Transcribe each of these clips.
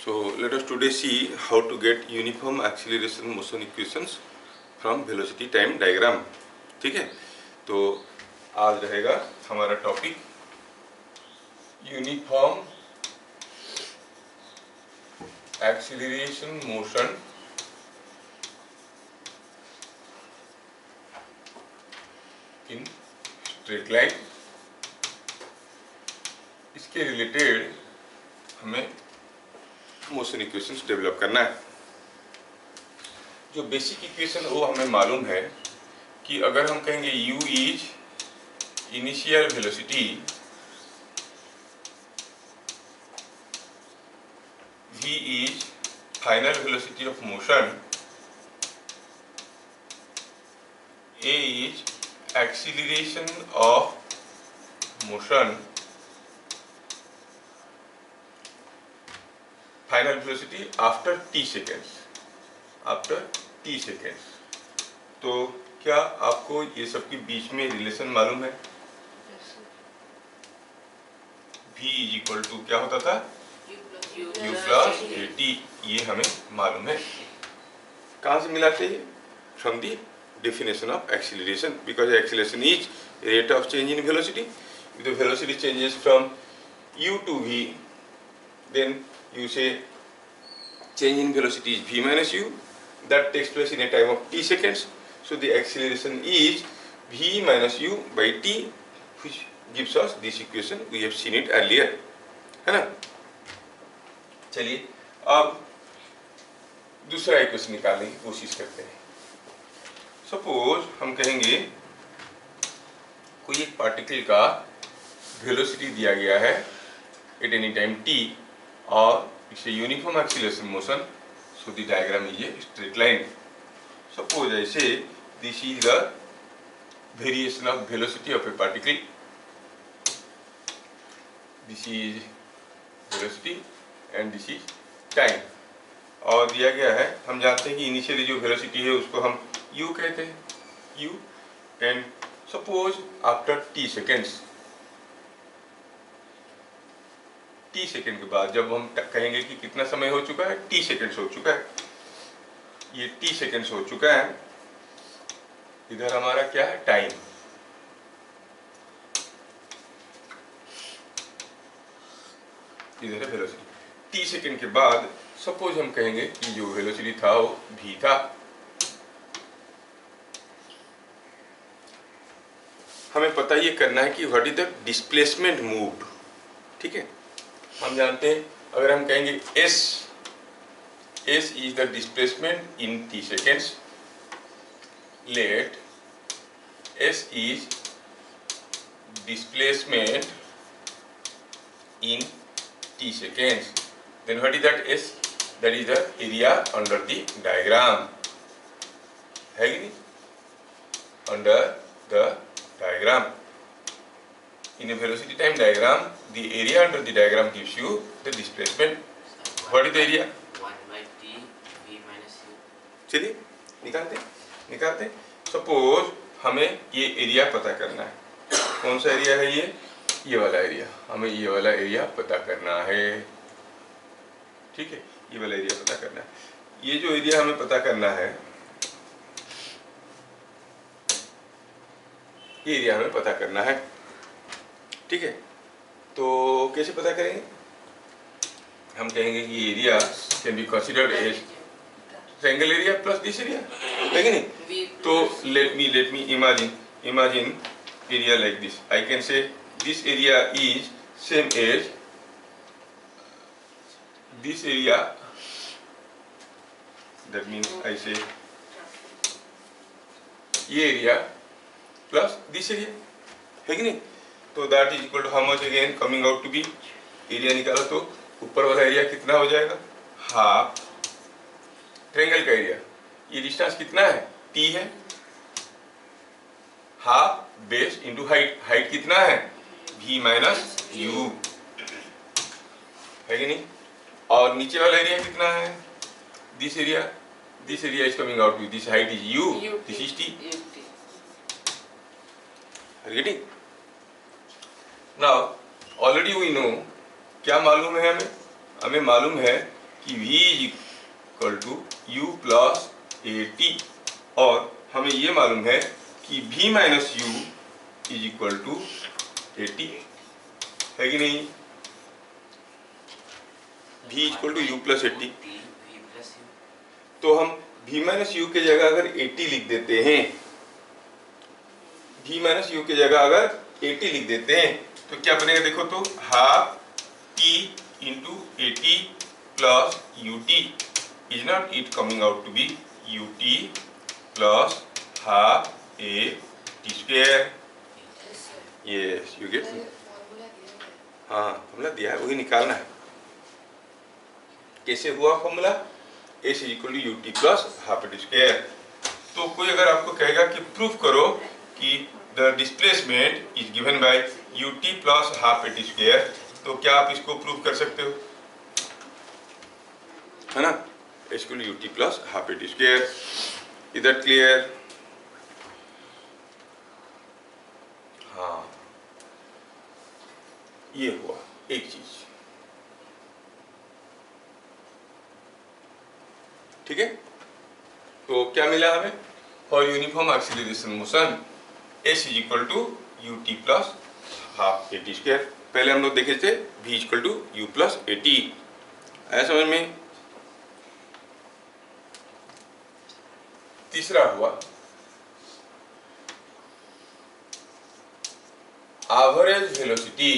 So let us today see how to get uniform acceleration motion equations from velocity time diagram. ठीक है, तो आज रहेगा हमारा topic uniform acceleration motion in straight line. इसके related हमें मोशन इक्वेशंस डेवलप करना है। जो बेसिक इक्वेशन वो हमें मालूम है कि अगर हम कहेंगे u is initial velocity, v is final velocity of motion, a is acceleration of motion, final velocity after t seconds, तो क्या आपको ये सब के बीच में रिलेशन मालूम है? v इज इक्वल टू क्या होता था? u प्लस at, ये हमें मालूम है। कहाँ से मिला थे? From the definition of acceleration, because acceleration is rate of change in velocity. If the velocity changes from u to v, then you say change in velocity is v minus u, that takes place in a time of t seconds. So the acceleration is v minus u by t, which gives us this equation. We have seen it earlier, है ना? चलिए अब दूसरा equation निकालने की कोशिश करते हैं। सपोज हम कहेंगे कोई एक पार्टिकल का वेलोसिटी दिया गया है एट एनी टाइम t और इसे uniform acceleration motion, so the diagram is a straight line. Suppose ऐसे this is the variation of velocity of a particle, this is velocity and this is time, और दिया गया है, हम जानते हैं कि इनिशियली जो वेलोसिटी है उसको हम u कहते हैं, u, and suppose after t seconds, t second के बाद जब हम कहेंगे कि कितना समय हो चुका है, t सेकेंड्स हो चुका है, ये t सेकेंड्स हो चुका है, इधर हमारा क्या है? टाइम। इधर है वेलोसिटी। t सेकेंड के बाद सपोज हम कहेंगे कि जो वेलोसिटी था वो v था। हमें पता ये करना है कि what is the displacement moved. ठीक है, हम जानते हैं अगर हम कहेंगे s is the displacement in t seconds, let s is displacement in t seconds, then what is that s? That is the area under the diagram, है कि नहीं? Under the diagram, in a velocity time diagram, the area under the diagram gives you the displacement. What is the area? 1 by t v minus u. चलिए निकालते। Suppose हमें ये area पता करना है। कौन सा एरिया है ये वाला एरिया, हमें ये वाला एरिया पता करना है। ठीक है, ये वाला एरिया पता करना है। ये जो एरिया हमें पता करना है, ये एरिया हमें पता करना है। ठीक है, तो कैसे पता करेंगे? हम कहेंगे कि area can be considered as triangle area plus this area, है कि नहीं? तो let me imagine area like this. I can say this area is same as this area, that means I say ये area plus this area, है कि नहीं? तो that is equal to how much again coming out to be, area निकाला तो ऊपर वाला area कितना हो जाएगा? हाफ ट्रायंगल का एरिया। ये डिस्टेंस कितना है? t है, हाफ बेस इंटू हाइट कितना है? v माइनस u, है कि नहीं? और नीचे वाला एरिया कितना है? This area is coming out with this height is u, this is t, है कि नहीं? नाउ ऑलरेडी वी नो, क्या मालूम है हमें? हमें मालूम है कि v is equal to u plus AT, और हमें ये मालूम है कि v minus u is equal to AT, है कि नहीं? v equal to u plus AT, तो हम v माइनस u के जगह अगर AT लिख देते हैं, v माइनस u की जगह अगर AT लिख देते हैं तो क्या बनेगा? देखो तो half t into AT plus UT, is not it coming out to be UT plus half AT square? Yes, you get? हाँ, फॉर्मूला दिया है, वही निकालना है। कैसे हुआ formula? S is equal to UT plus half AT square. तो कोई अगर आपको कहेगा कि प्रूफ करो कि the displacement is given by UT plus half AT square, तो क्या आप इसको प्रूव कर सकते हो? है ना? S equal to UT plus half AT square. Is that clear? हाँ, ये हुआ एक चीज, ठीक है? तो क्या मिला हमें? For uniform acceleration motion S is equal to UT plus half AT square. पहले हम लोग देखे थे V equal to U plus AT। आया समझ में? तीसरा हुआ average velocity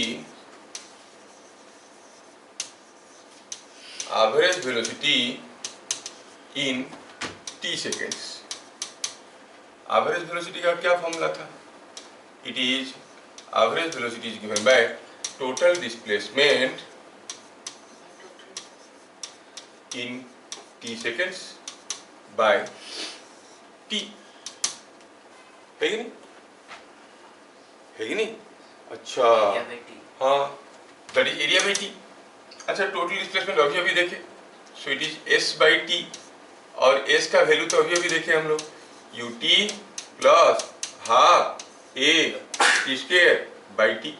in t seconds. Average velocity का क्या फॉर्मूला था? It is average velocity is given by total displacement in t seconds by t, है कि नहीं? है कि नहीं? अच्छा, हाँ, that is area by T. अच्छा, टोटल डिस्प्लेसमेंट अभी अभी देखे, सो it is S by T, और S का वैल्यू तो अभी अभी देखे हम लोग, UT plus half AT square by T,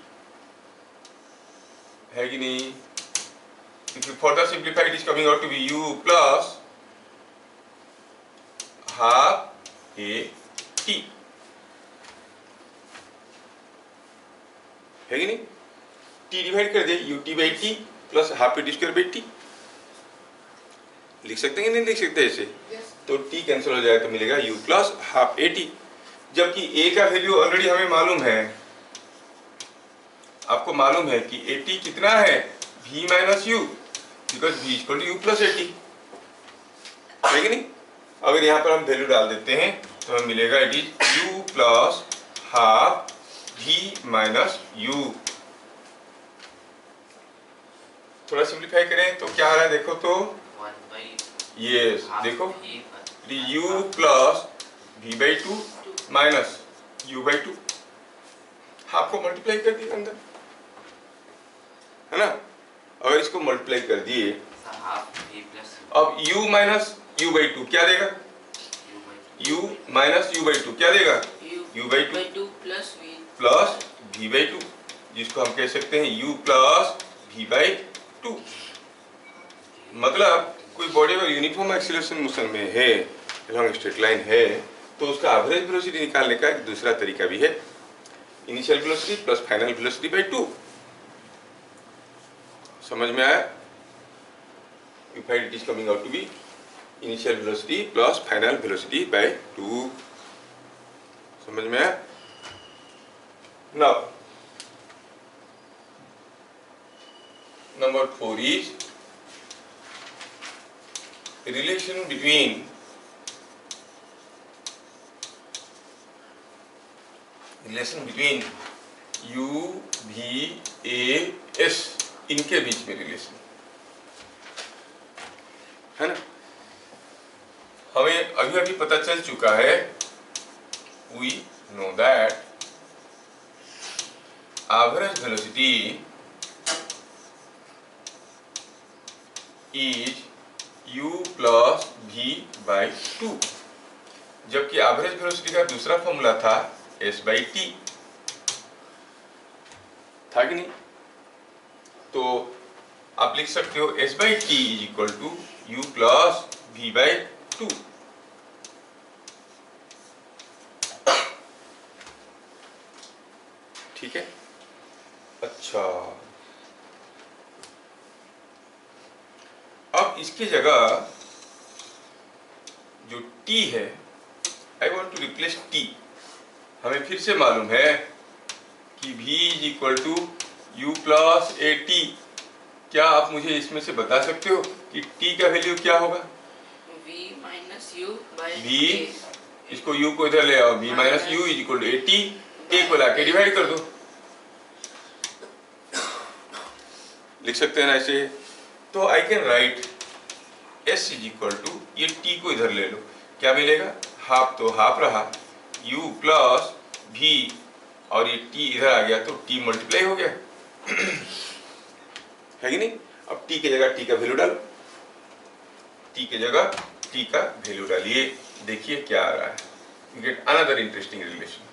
है कि नहीं? If you further simplify, it is coming out to be U plus half AT, है कि नहीं? T डिवाइड कर दे, UT by T plus half AT square by T. लिख सकते हैं कि नहीं लिख सकते ऐसे? तो T कैंसिल हो जाए तो मिलेगा U प्लस हाफ AT, जबकि A का वैल्यू ऑलरेडी हमें मालूम है। आपको मालूम है कि AT कितना है? V minus U, because V equal to U plus AT, है कि नहीं? अगर यहाँ पर हम वैल्यू डाल देते हैं तो हमें मिलेगा it is U plus half V minus U। थोड़ा सिंप्लीफाई करें तो क्या आ रहा है? देखो तो, यस, देखो U plus V by to minus U by two, half को मल्टीप्लाई कर दिए अंदर, है ना? अगर इसको मल्टीप्लाई कर दिए, अब U minus U by two क्या देगा? U minus U by two क्या देगा? U by two plus V by to, जिसको हम कह सकते हैं U plus V by to. मतलब कोई बॉडी अगर यूनिफॉर्म एक्सीलरेशन मोशन में है, लॉन्ग स्ट्रेट लाइन है, तो उसका एवरेज वेलोसिटी निकालने का एक दूसरा तरीका भी है, initial velocity plus final velocity by two. समझ में आया? You find it is coming out to be initial velocity plus final velocity by two. समझ में आया? Now number 4 is relation between U, V, A, S, इनके बीच में relation है ना? हमें अभी अभी पता चल चुका है, we know that average velocity is U plus V by to, जबकि एवरेज वेलोसिटी का दूसरा फॉर्मूला था S बाई टी, था कि नहीं? तो आप लिख सकते हो s by T is equal to U plus v by two. ठीक है। अच्छा, अब इसकी जगह जो t है, I want to replace t। हमें फिर से मालूम है कि v is equal to U plus A T. क्या आप मुझे इसमें से बता सकते हो कि t का वैल्यू क्या होगा? v minus U by v, इसको u को इधर ले आओ, v minus U is equal to A T. a को लाके डिवाइड कर दो, लिख सकते हैं ना ऐसे। तो I can write s is equal to, ये t को इधर ले लो, क्या मिलेगा? हाफ तो हाफ रहा, u प्लस v, और ये t इधर आ गया तो t मल्टीप्लाई हो गया है कि नहीं? अब t की जगह t का वैल्यू डालो, t की जगह t का वैल्यू डालिए, देखिए क्या आ रहा है। You get another interesting relation.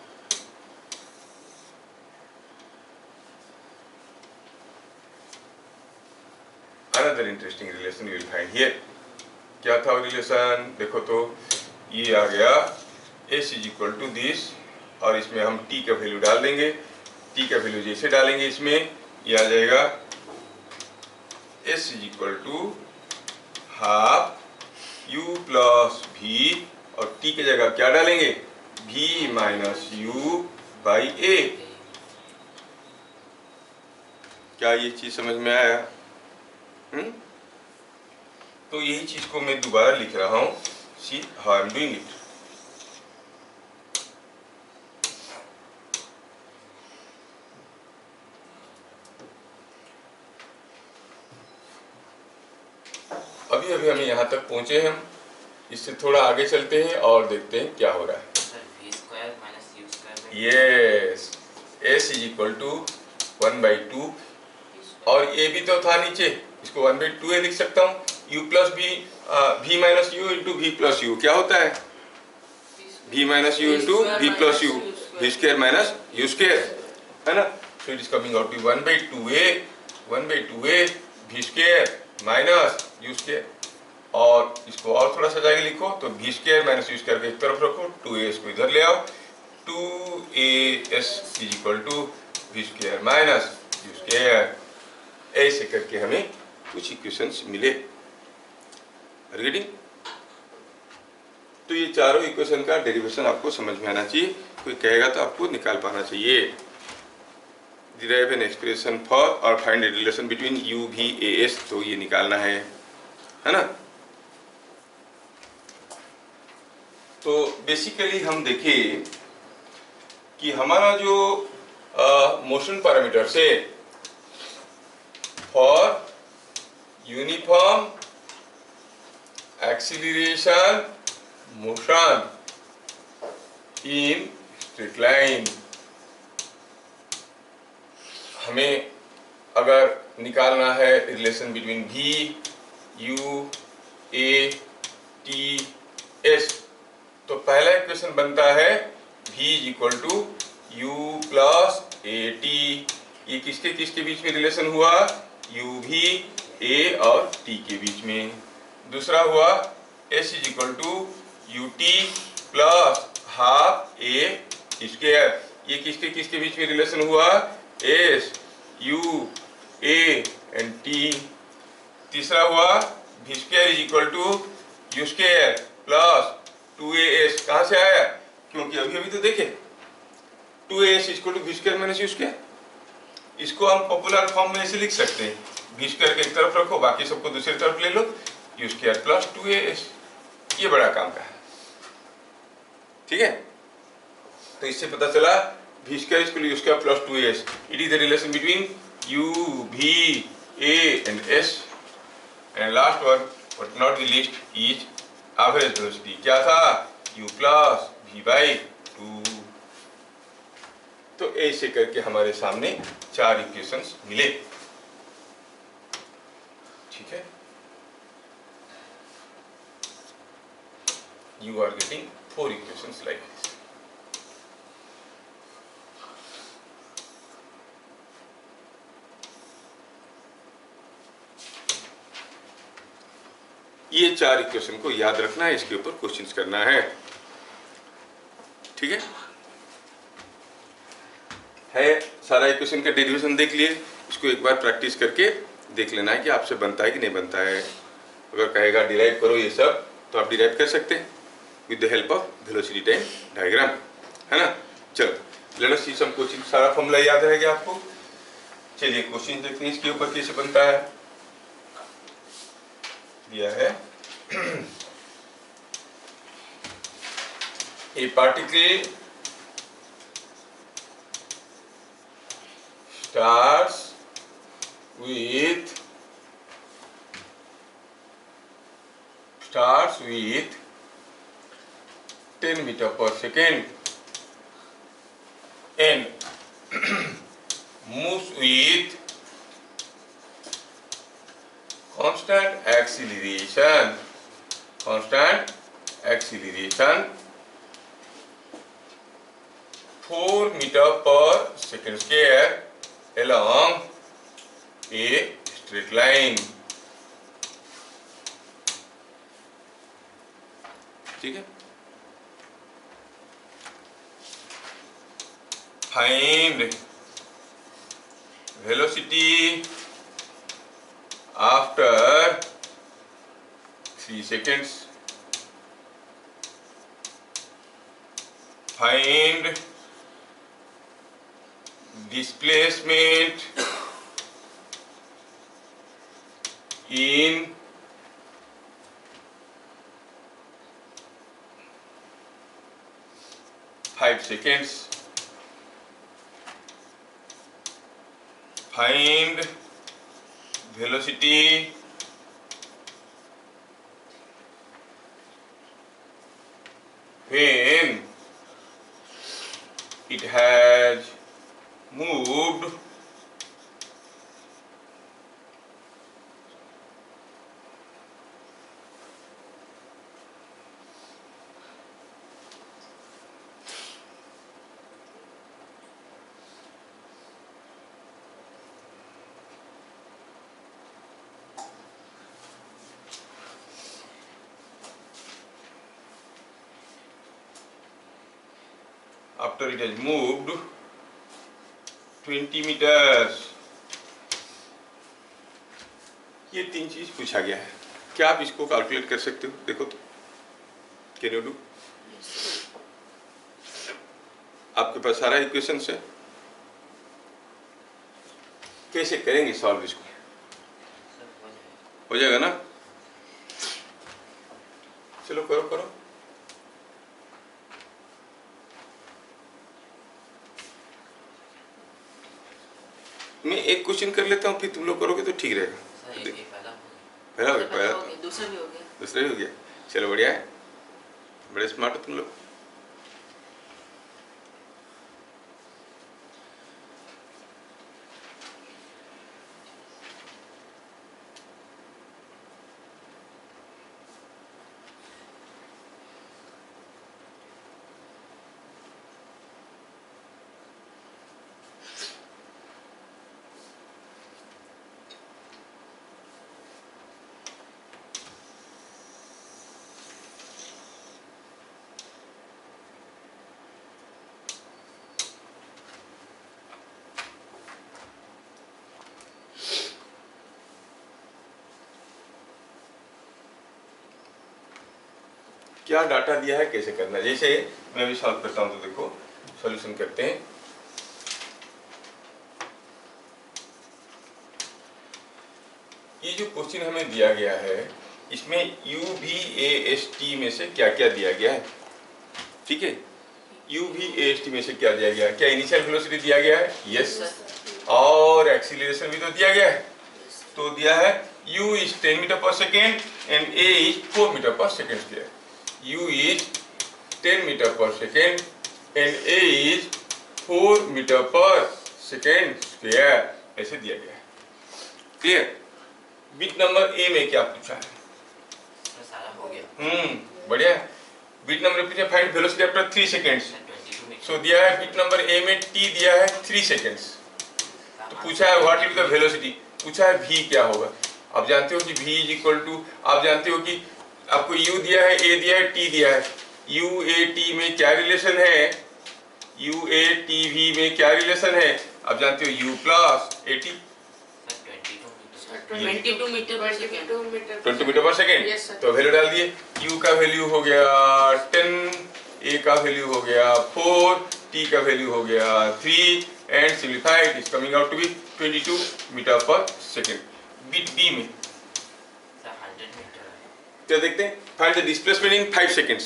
Another interesting relation you will find here. क्या था वो रिलेशन? देखो तो ये आ गया s is equal to this, और इसमें हम t का वैल्यू डाल देंगे। t का वैल्यू जैसे डालेंगे इसमें ये आ जाएगा s is equal to half u plus v, और t की जगह क्या डालेंगे? v minus u by a। क्या ये चीज समझ में आया? तो यही चीज को मैं दोबारा लिख रहा हूं, see how I am doing it. अभी अभी हम यहाँ तक पहुंचे हैं, इससे थोड़ा आगे चलते हैं और देखते हैं क्या हो रहा है। v square minus u square yes, s is equal to 1/2, और ये भी तो था नीचे, इसको 1/2 लिख सकता हूँ। u plus v minus U into V plus U क्या होता है? v minus U into V plus U, V square minus U square, है ना? So it is coming out to 1/2a V square minus U square. और इसको और थोड़ा सजा के लिखो तो V square minus U square को एक तरफ रखो, 2a को इधर ले आओ, 2as is equal to V square minus U square. ऐसे करके हमें कुछ इक्वेशंस मिले। रीडिंग, तो ये चारों इक्वेशन का डेरिवेशन आपको समझ में आना चाहिए, कोई कहेगा तो आपको निकाल पाना चाहिए। डिराइव एन एक्सप्रेशन फॉर और find a relation between u v a s, तो ये निकालना है ना? तो बेसिकली हम देखें कि हमारा जो मोशन पैरामीटर से for uniform acceleration motion in straight line, हमें अगर निकालना है relation between v u a t s, तो पहला इक्वेशन बनता है v is equal to u plus A T. ये किसके बीच में रिलेशन हुआ? u v a और t के बीच में। दूसरा हुआ s is equal to u t plus half a square. ये किसके बीच में रिलेशन हुआ? s u a and t। तीसरा हुआ v square is equal to u square plus 2as। कहां से आया? क्योंकि अभी अभी तो देखे 2as equal to V square minus U square. इसको हम पॉपुलर फॉर्म में ऐसे लिख सकते हैं, वी स्क्वायर के एक तरफ रखो, बाकी सबको दूसरी तरफ ले लो, यू स्क्वायर प्लस 2as। ये बड़ा काम का है, ठीक है? तो इससे पता चला V square equal to U square plus 2as। It is the relation between u v a and s। And last one but not the least is average velocity. क्या था? u plus v by 2। तो ऐसे करके हमारे सामने चार equations मिले, ठीक है? You are getting 4 equations like this. ये 4 इक्वेशन को याद रखना है, इसके ऊपर क्वेश्चंस करना है, ठीक है। सारा इक्वेशन का डेरिवेशन देख लिए, इसको एक बार प्रैक्टिस करके देख लेना है कि आपसे बनता है कि नहीं बनता है। अगर कहेगा डिराइव करो ये सब, तो आप डिराइव कर सकते हैं with the help of velocity time diagram, है ना। चलो लेट अस सी सम क्वेश्चन। सारा फॉर्मूला याद रहेगा आपको। चलिए क्वेश्चन देखते हैं इसके ऊपर कैसे बनता है। दिया है a particle starts with 10 meter per second and moves with constant acceleration 4 meter per second square along a straight line, ठीक है। Find velocity after 3 seconds. Find displacement in 5 seconds. Find velocity when it has moved after it has moved 20 meters। ये 3 चीज पूछा गया है। क्या आप इसको कैलकुलेट कर सकते हो? देखो तो, कैन यू डू? आपके पास सारा इक्वेशंस है, कैसे करेंगे सॉल्व इसको? हो जाएगा ना? चलो करो करो। मैं एक क्वेश्चन कर लेता हूँ, फिर तुम लोग करोगे तो ठीक रहेगा। पहला हो गया, दूसरा भी हो गया। चलो बढ़िया है, बड़े स्मार्ट हो तुम लोग। क्या डाटा दिया है, कैसे करना है। जैसे मैं भी सॉल्व करता हूं, तो देखो सॉल्यूशन करते हैं। ये जो क्वेश्चन हमें दिया गया है, इसमें UVAST में से क्या क्या दिया गया है, ठीक है। UVAST में से क्या दिया गया है? क्या इनिशियल वेलोसिटी दिया गया है? यस। और एक्सीलरेशन भी तो दिया गया है। तो दिया है U is 10 meter per second and A is 4 meter per second square। U is 10 meter per second and A is 4 meter per second square, ऐसे दिया गया है। क्लियर? बिट नंबर ए में क्या पूछा है? सारा हो गया। बढ़िया। बिट नंबर पूछा फाइंड वेलोसिटी आफ्टर 3 सेकंड्स। सो दिया है बिट नंबर ए में t दिया है 3 सेकंड्स। तो पूछा है व्हाट इज द वेलोसिटी, पूछा है v क्या होगा। आप जानते हो कि v इज इक्वल टू, आप जानते हो कि आपको u दिया है, a दिया है, t दिया है, u a t में क्या रिलेशन है, u a t v में क्या रिलेशन है, आप जानते हो u प्लस a t 22 मीटर पर सेकंड। 20 मीटर पर सेकेंड। Yes, sir. तो वैल्यू डाल दिए, u का वैल्यू हो गया 10, a का वैल्यू हो गया 4, t का वैल्यू हो गया 3 and simplify it is coming out to be 22 metre पर सेकेंड। बिट बी में 100 मीटर है। क्या देखते हैं, find the displacement in 5 seconds.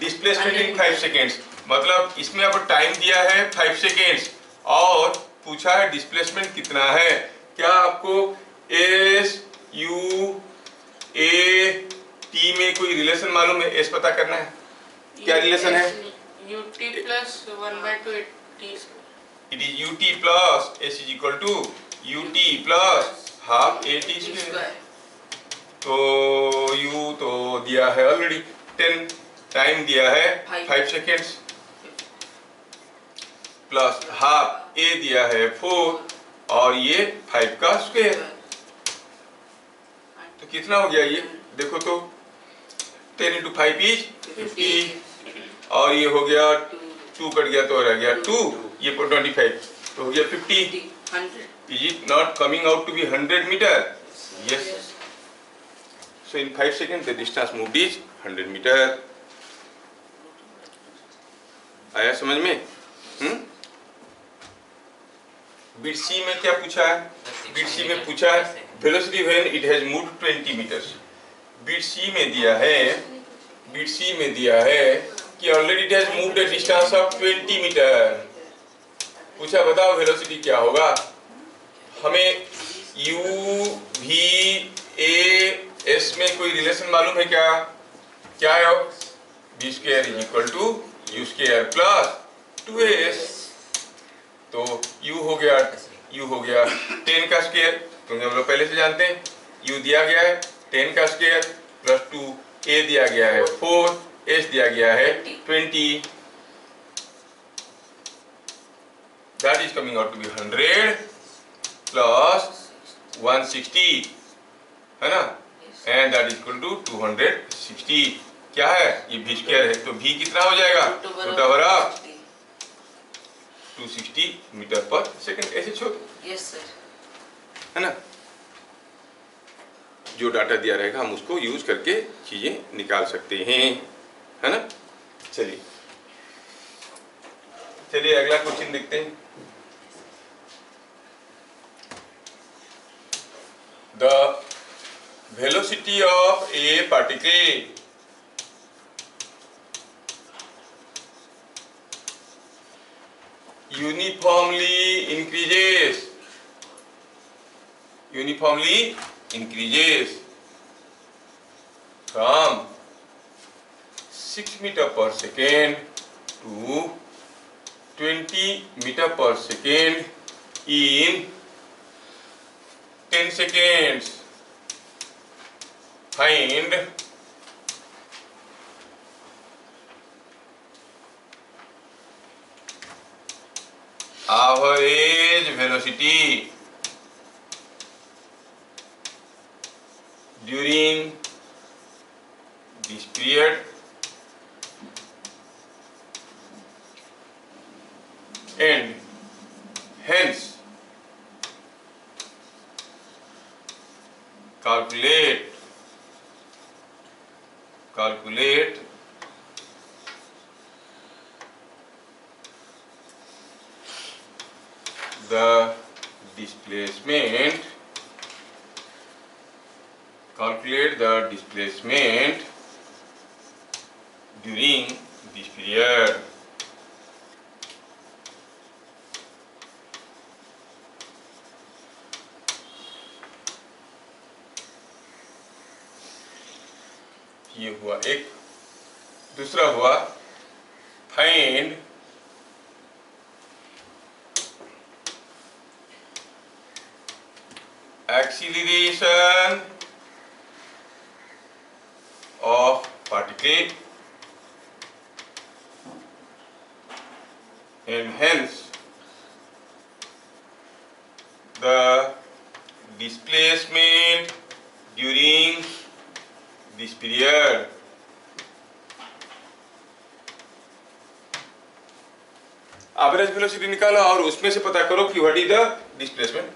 Displacement in 5 seconds मतलब इसमें आपको टाइम दिया है 5 सेकेंड्स और पूछा है डिस्प्लेसमेंट कितना है। क्या आपको एस यू ए टी में कोई रिलेशन मालूम है, एस पता करना है, क्या रिलेशन है, ut plus 1/2 t it is ut plus S is equal to ut plus half A T square. तो u तो दिया है ऑलरेडी 10, टाइम दिया है 5 सेकेंड्स प्लस हाफ a दिया है 4 और ये 5 का स्क्वायर। तो कितना हो गया ये देखो तो 10 इंटू 5 इज 50 और ये हो गया 2 कट गया तो रह गया 2, ये 25 तो हो गया 50। Is it not coming out to be 100 metre? Yes. So in 5 second the distance moved is 100 metre. आया समझ में? बिट सी में क्या पूछा है, बिट सी में पूछा है velocity when it has moved 20 meters. Bit c में दिया है, बिट सी में दिया है कि already it has moved a distance of 20 meter. पूछा बताओ वेलोसिटी क्या होगा। हमें u v a s में कोई रिलेशन मालूम है क्या, क्या है v square is equal to u square plus 2as। तो u हो गया 10 का स्क्वायर, क्योंकि हम लोग पहले से जानते हैं u दिया गया है 10 का स्क्वायर प्लस 2, a दिया गया है 4, s दिया गया है 20, that is coming out to be 100 plus 160 है ना, and that is equal to 260। क्या है ये v स्क्वायर है तो v कितना हो जाएगा, रूट ओवर ऑफ 260 मीटर पर सेकंड। ऐसे छोड़ Yes sir. है ना, जो डाटा दिया रहेगा हम उसको यूज करके चीजें निकाल सकते हैं, है ना। चलिए चलिए अगला क्वेश्चन देखते हैं। The velocity of a particle uniformly increases from 6 meter per second to 20 meter per second in 10 seconds. Find average velocity during this period and hence calculate the displacement, during this period. ये हुआ एक। दूसरा हुआ find acceleration of particle and hence the displacement this period. Average velocity निकालो और उसमें से पता करो कि व्हाट इज द डिस्प्लेसमेंट।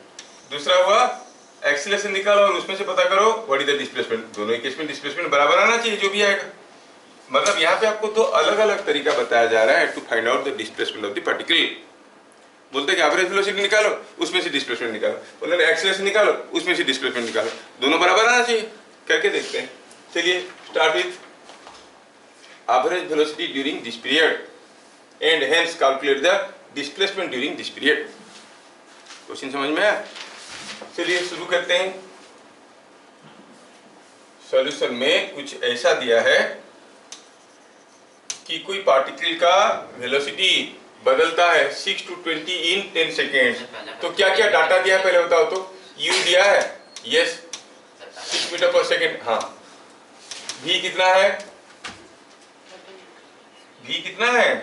दूसरा हुआ एक्सीलरेशन निकालो और उसमें से पता करो व्हाट इज द डिस्प्लेसमेंट। दोनों ही केस में डिस्प्लेसमेंट बराबर आना चाहिए जो भी आएगा। मतलब यहाँ पे आपको दो अलग अलग तरीका बताया जा रहा है to find out the displacement of the particle. बोलते हैं कि एवरेज वेलोसिटी निकालो उसमें से डिस्प्लेसमेंट निकालो, बोलते हैं एक्सीलरेशन निकालो उसमें से डिस्प्लेसमेंट निकालो, दोनों बराबर आना चाहिए। करके देखते हैं। चलिए start with average velocity during this period and hence calculate the displacement during this period. Question समझ में आया? चलिए शुरू करते हैं। सॉल्यूशन में कुछ ऐसा दिया है कि कोई पार्टिकल का वेलोसिटी बदलता है 6 to 20 इन 10 सेकेंड्स। तो क्या क्या डाटा दिया है पहले बताओ तो। u दिया है, यस 6 मीटर पर सेकेंड। हाँ, v कितना है? v कितना है?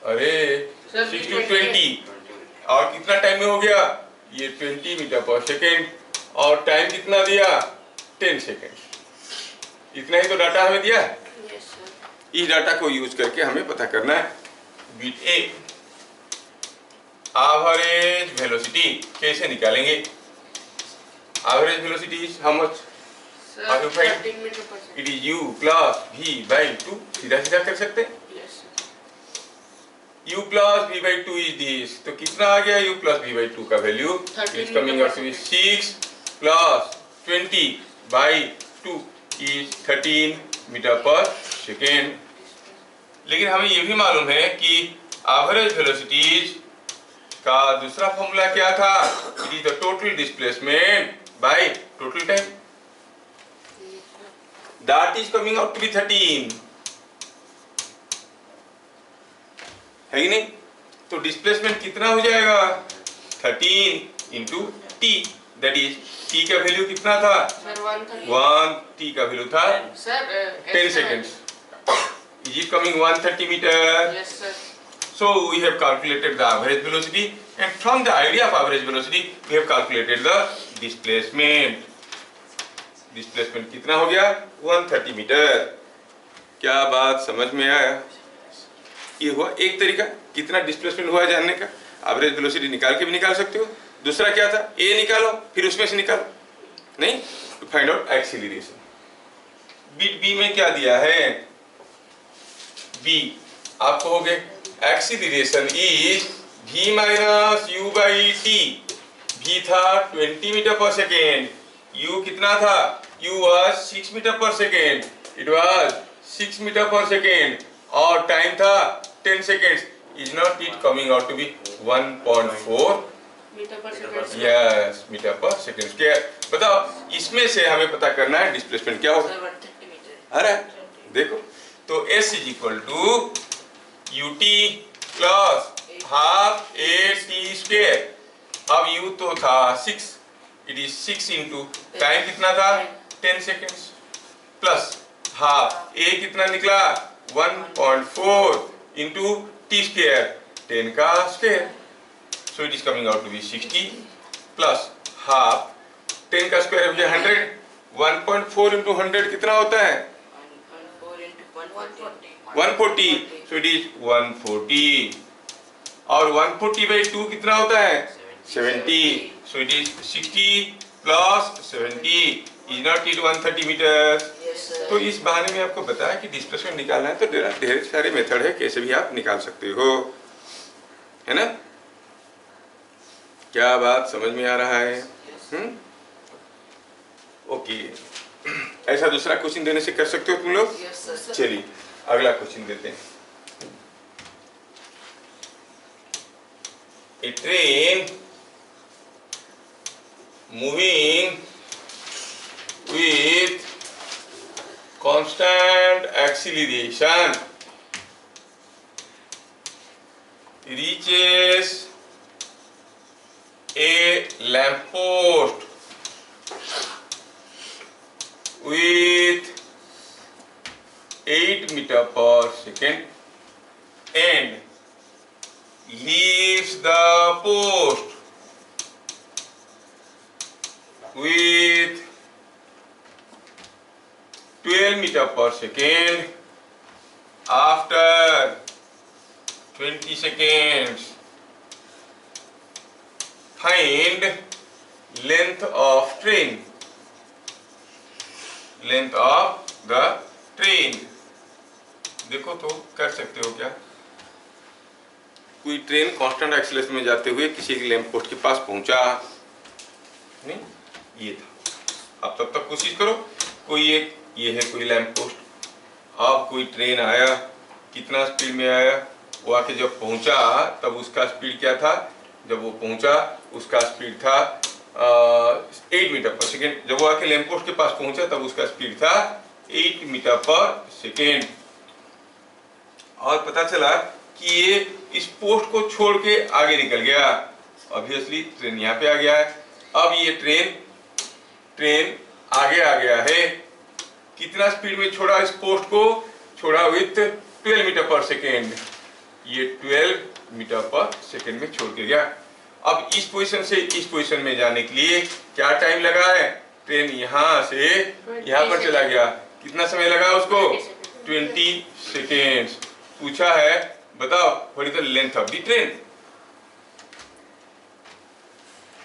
अरे 6 to 20 और कितना टाइम में हो गया ये 20 मीटर पर सेकेंड और टाइम कितना दिया 10 सेकेंड। इतना ही तो डाटा हमें दिया है। इस डाटा को यूज करके हमें पता करना है बीट ए एवरेज वेलोसिटी कैसे निकालेंगे। Average velocity is how much? How you find? 13 meter per second. It is u plus v by 2। सीधा सीधा कर सकते हैं। Yes, sir. u plus v by 2 is this. तो कितना आ गया u प्लस v बाई 2 का value? 13 is coming out to be 6 plus 20 by 2 is 13 metre पर सेकेंड। लेकिन हमें ये भी मालूम है कि एवरेज वेलोसिटीज का दूसरा फॉर्मूला क्या था? It is the total displacement by total time. That is coming out to be 13, है कि नहीं? तो डिस्प्लेसमेंट कितना हो जाएगा? 13 into T, that is T का वैल्यू कितना था? Sir, 130. 1, टी का वैल्यू था Sir, 10 seconds. Is it coming 130 meter? Yes, sir. So we have calculated the average velocity, and from the idea of average velocity, we have calculated the displacement. Displacement कितना हो गया? 130 metre. क्या बात समझ में आया? ये हुआ एक तरीका कितना डिस्प्लेसमेंट हुआ जानने का। एवरेज वेलोसिटी निकाल के भी निकाल सकते हो। दूसरा क्या था? ए निकालो फिर उसमें से निकालो, नहीं to find out acceleration. Bit B में क्या दिया है? बी आप कहोगे acceleration is v minus u by t. v था 20 मीटर पर सेकेंड, u कितना था? u was 6 मीटर पर सेकेंड, इट was 6 मीटर पर सेकेंड और टाइम था 10 seconds. Is not it coming out to be 1.4 Meter per second. sir. Yes metre पर second square. बताओ इसमें से हमें पता करना है डिस्प्लेसमेंट क्या होगा। Sir, 130 meter. अरे देखो तो S is equal to u t plus half A T square. अब U तो था 6, इट इज 6 इंटू टाइम कितना था 10 सेकेंड्स प्लस हाफ ए कितना निकला 1.4 इंटू टी स्क्वायर 10 का स्क्वायर। So it is coming out to be 60 plus half 10 का स्क्वायर हो गया 100। 1.4 इंटू 100 कितना होता है? 1.4 into 140. 140, so it is 140 और 140 by 2 कितना होता है? 70, so it is 60 plus 70 is not it 130 meters। Yes, sir. तो इस बहाने में आपको बताया कि डिस्प्लेसमेंट निकालना है तो ढेर सारे मेथड है, कैसे भी आप निकाल सकते हो, है ना? क्या बात समझ में आ रहा है? ओके ऐसा दूसरा क्वेश्चन देने से कर सकते हो तुम लोग? Yes, sir. चलिए अगला क्वेश्चन देते हैं। A train moving with constant acceleration reaches a lamppost with 8 meter per second and leaves the post with 12 meter per second after 20 seconds. Find length of train. Length of the train. देखो तो कर सकते हो क्या? कोई train constant acceleration में जाते हुए किसी एक लैंप पोस्ट के पास पहुंचा, नहीं ये था। अब तब तक कोशिश करो, कोई एक ये है कोई लैंप पोस्ट, अब कोई ट्रेन आया, कितना स्पीड में आया, वो आके जब पहुंचा तब उसका स्पीड क्या था, जब वो पहुंचा उसका स्पीड था 8 मीटर पर सेकेंड। जब वो आके लैंप पोस्ट के पास पहुंचा तब उसका स्पीड था 8 मीटर पर सेकेंड। और पता चला कि ये इस पोस्ट को छोड़ के आगे निकल गया, ऑब्वियसली ट्रेन यहाँ पे आ गया है। अब ये ट्रेन आगे आ गया है, कितना स्पीड में छोड़ा इस पोस्ट को, छोड़ा विथ 12 मीटर पर सेकेंड। ये 12 मीटर पर सेकेंड में छोड़ के गया। अब इस पोजीशन से इस पोजीशन में जाने के लिए क्या टाइम लगा है, ट्रेन यहाँ से यहाँ पर चला गया, कितना समय लगा उसको, 20 सेकेंड्स। पूछा है बताओ what is the length of the train.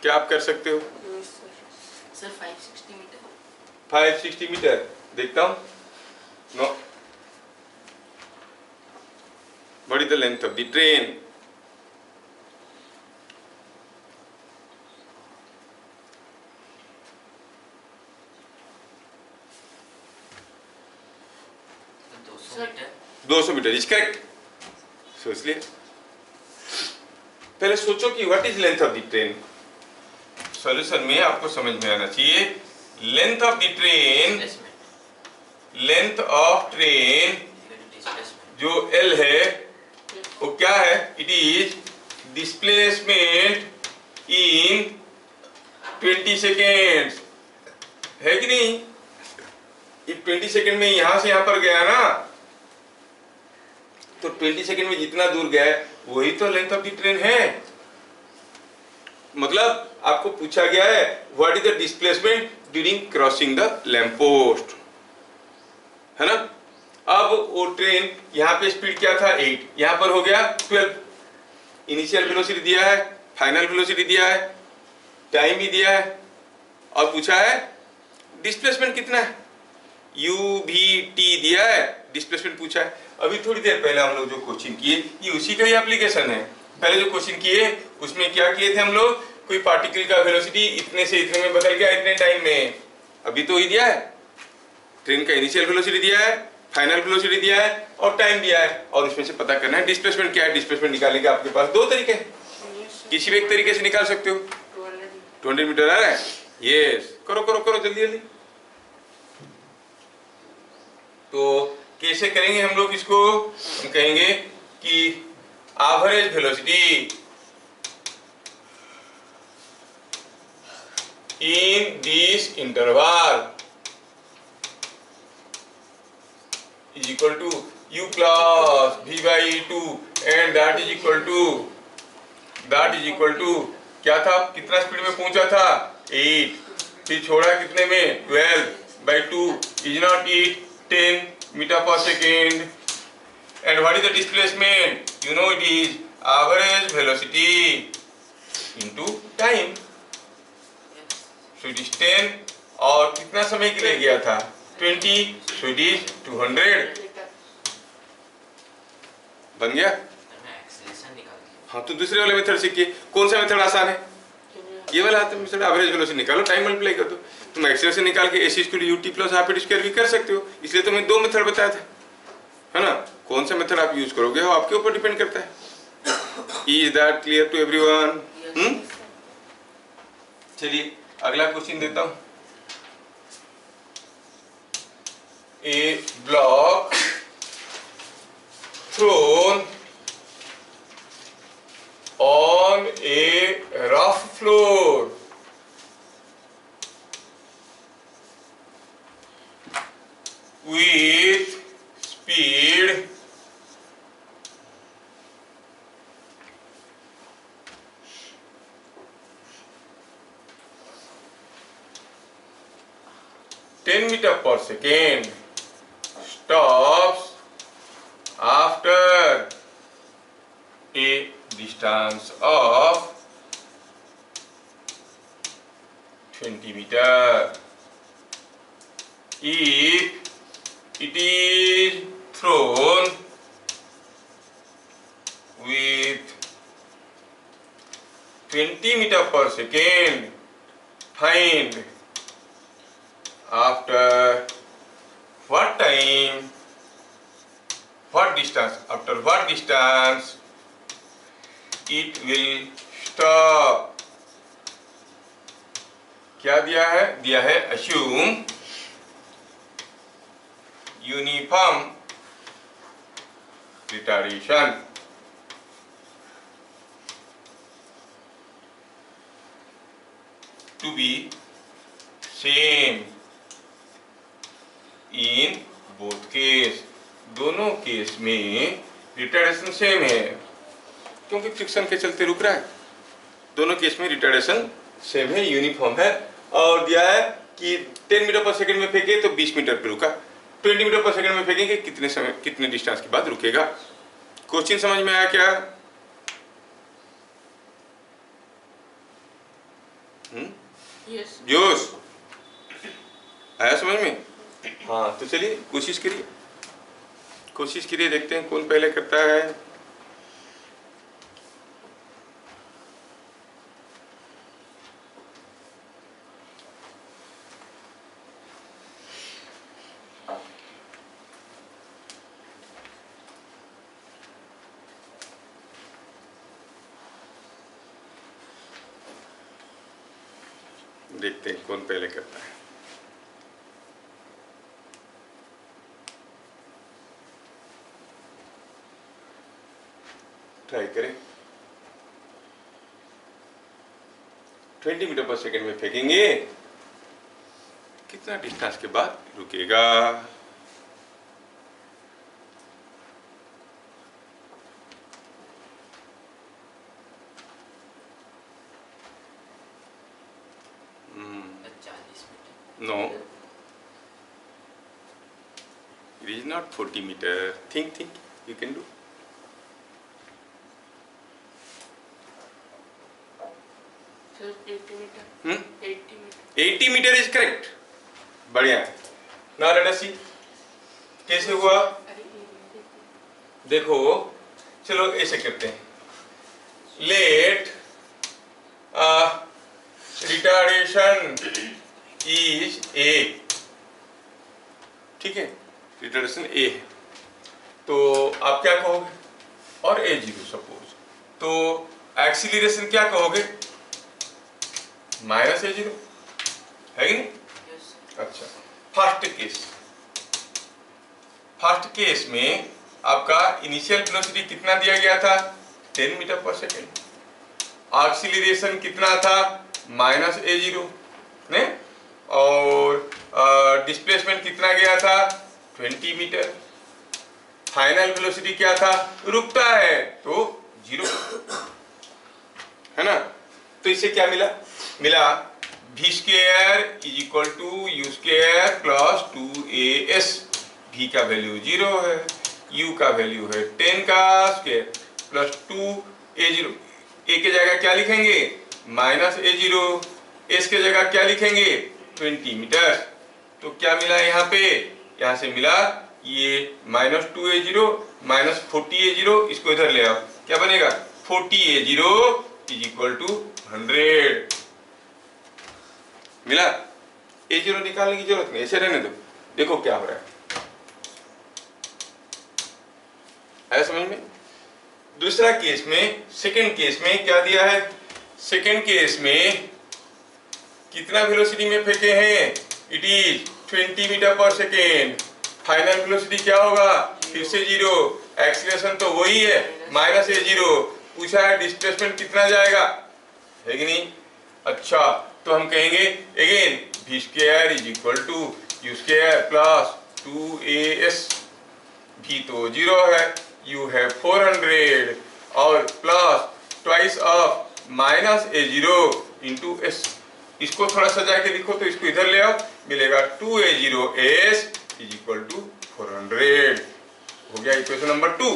क्या आप कर सकते हो? Sir 560 metre. 560 मीटर देखता हूं। No, what is the length of the train? Sir 200 meter is correct. So इसलिए पहले सोचो कि what is length of the train. Solution में आपको समझ में आना चाहिए length of the train, length of train जो L है वो क्या है, it is displacement in 20 seconds, है कि नहीं। ये 20 सेकेंड में यहां से यहां पर गया ना, तो 20 सेकेंड में जितना दूर गया है वही तो लेंथ ऑफ द ट्रेन है। मतलब आपको पूछा गया है what is the displacement during crossing the lamp post, है ना। अब वो ट्रेन यहाँ पे स्पीड क्या था 8, यहाँ पर हो गया 12। इनिशियल वेलोसिटी दिया है, फाइनल वेलोसिटी दिया है, टाइम भी दिया है, और पूछा है डिस्प्लेसमेंट कितना है, UVT दिया है, डिस्प्लेसमेंट पूछा है। अभी थोड़ी देर पहले हम लोग जो क्वेश्चन किए ये उसी का ही एप्लीकेशन है। पहले जो क्वेश्चन किए उसमें क्या किए थे हम लोग, कोई पार्टिकल का वेलोसिटी इतने से इतने में बदल गया इतने टाइम में, अभी तो ही दिया है। ट्रेन का इनिशियल वेलोसिटी दिया है, फाइनल वेलोसिटी दिया है और टाइम दिया है, और इसमें से पता करना है डिस्प्लेसमेंट क्या है। डिस्प्लेसमेंट निकालने के आपके पास दो तरीके हैं, किसी भी एक तरीके से निकाल सकते हो। 200 मीटर आ रहा है, यस, करो करो करो जल्दी जल्दी। तो कैसे करेंगे हम लोग इसको, हम कहेंगे कि average velocity in this interval is equal to u plus v by 2 and that is equal to क्या था, कितना स्पीड में पहुंचा था 8, फिर छोड़ा कितने में 12 by 2 is not it 10 meter per second, and what is the displacement, you know it is average velocity into time, so it is 10 और कितना समय के लिए गया था 20, so it is 200। बन गया। हाँ तो दूसरे वाले मेथड सीखिए, कौन सा मेथड आसान है, ये वाला मेथड, एवरेज वेलोसिटी निकालो, टाइम मल्टीप्लाई कर दो। तुम एक्सेलरेशन निकाल के AC square UT plus half square भी कर सकते हो, इसलिए तो मैं दो मेथड बताया था, है ना। कौन सा मेथड आप यूज करोगे वो आपके ऊपर डिपेंड करता है। Is that clear to everyone? चलिए अगला क्वेश्चन देता हूं। A block thrown on a rough floor with speed 10 meter per second stops after a distance of 20 meter if it is thrown with 20 meter per second. Find after what time, what distance, after what distance it will stop. क्या दिया है? दिया है assume uniform retardation. To be same in both case. दोनों case में retardation same है क्योंकि friction के चलते रुक रहा है। दोनों केस में रिटार्डेशन सेम है, यूनिफॉर्म है। और दिया है कि 10 मीटर पर सेकंड में फेंके तो 20 मीटर पे रुका, 20 मीटर पर सेकंड में फेंकेंगे कितने समय, कितने डिस्टेंस के बाद रुकेगा। क्वेश्चन समझ में आया क्या? Yes. जोश आया समझ में? हाँ, तो चलिए कोशिश करिए, कोशिश करिए, देखते हैं कौन पहले करता है। देखते हैं कौन पहले करता है। ट्राई करें। 20 मीटर पर सेकंड में फेंकेंगे, कितना डिस्टेंस के बाद रुकेगा। No, it is not 40 meter. Think, you can do. Sir, 80 meter. 80 meter. 80 meter is correct. बढ़िया। Now let us see. कैसे हुआ? देखो, चलो ऐसे करते हैं। Let retardation is A, ठीक है, रिटार्डेशन A है, तो आप क्या कहोगे? और A0 सपोज, तो एक्सीलरेशन क्या कहोगे? माइनस A0 है कि नहीं? अच्छा, फर्स्ट केस में आपका इनिशियल वेलोसिटी कितना दिया गया था? 10 मीटर पर सेकेंड। एक्सीलरेशन कितना था? माइनस A0 ने, और डिस्प्लेसमेंट कितना गया था? 20 मीटर। फाइनल वेलोसिटी क्या था? रुकता है तो 0, है ना? तो इससे क्या मिला? v square is equal to u square plus 2as। v का वैल्यू 0 है, u का वैल्यू है 10 का स्क्वायर प्लस 2a0। a के जगह क्या लिखेंगे? Minus A0। s के जगह क्या लिखेंगे? 20 मीटर। तो क्या मिला यहाँ पे? यहाँ से मिला ये माइनस 2A0 माइनस 40A0, इसको इधर ले आओ, क्या बनेगा? 40A0 is equal to 100। मिला? A0 निकालने की जरूरत नहीं, ऐसे रहने दो, देखो क्या हो रहा है। आया समझ में? दूसरा केस में, सेकंड केस में क्या दिया है? सेकंड केस में कितना वेलोसिटी में फेंके हैं? इट इज 20 मीटर पर सेकेंड। फाइनल वेलोसिटी क्या होगा? फिर से 0। एक्सीलरेशन तो वही है, माइनस A0। पूछा है डिस्प्लेसमेंट कितना जाएगा, है कि नहीं? अच्छा, तो हम कहेंगे again v square is equal to u square plus 2as। v तो 0 है, u है 400 और plus twice of minus A0 into s। इसको थोड़ा सजा के लिखो तो इसको इधर ले आओ, मिलेगा 2A0s इज इक्वल टू 400 हो गया इक्वेशन नंबर 2।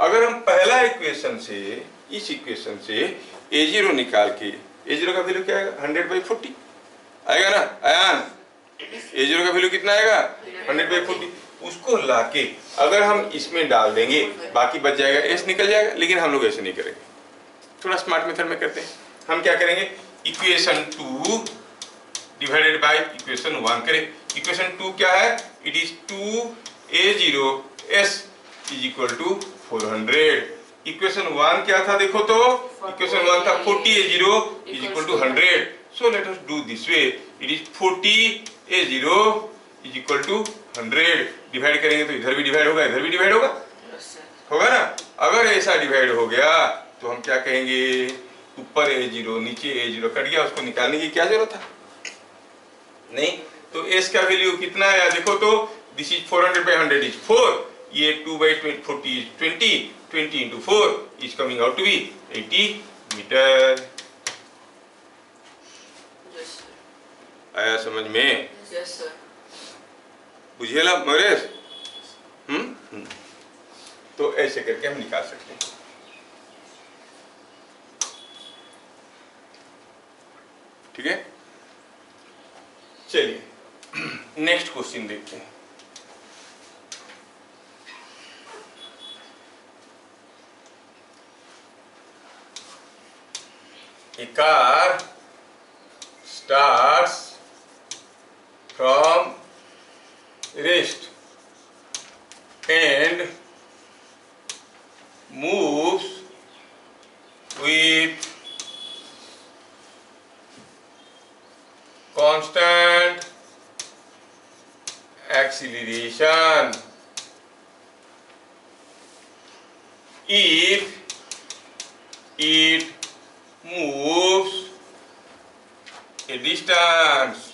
अगर हम पहला इक्वेशन से, इस इक्वेशन से A0 निकाल के, A0 का वैल्यू क्या आएगा 100/40 आएगा ना आयान? A0 का वैल्यू कितना आएगा 100/40। उसको लाके अगर हम इसमें डाल देंगे बाकी बच जाएगा, S निकल जाएगा। लेकिन हम लोग ऐसे नहीं करेंगे, थोड़ा स्मार्ट मेथड में करते हैं। हम क्या करेंगे, इक्वेशन 2 डिवाइडेड बाय इक्वेशन 1 करें। इक्वेशन 2 क्या है, it is 2A0S is equal to 400। Equation 1 क्या था देखो तो, इक्वेशन 1 था 40A0 is equal to 100। So let us do this way, it is 40A0 is equal to 100। Divide करेंगे तो इधर भी डिवाइड होगा, इधर भी डिवाइड होगा, होगा ना। अगर ऐसा डिवाइड हो गया तो हम क्या कहेंगे, ऊपर A0 नीचे A0 कट गया, उसको निकालने की क्या जरूरत है, नहीं। तो S का वैल्यू कितना आया देखो तो, दिस इज 400/100 इज 4, ये 2/40 is 20, 20 into 4 is coming out to be 80 metre. आया समझ में? Yes sir. बुझेला मरेश? तो ऐसे करके हम निकाल सकते हैं। ठीक है, चलिए नेक्स्ट क्वेश्चन देखते हैं। A car starts from rest and moves with constant acceleration if it moves a distance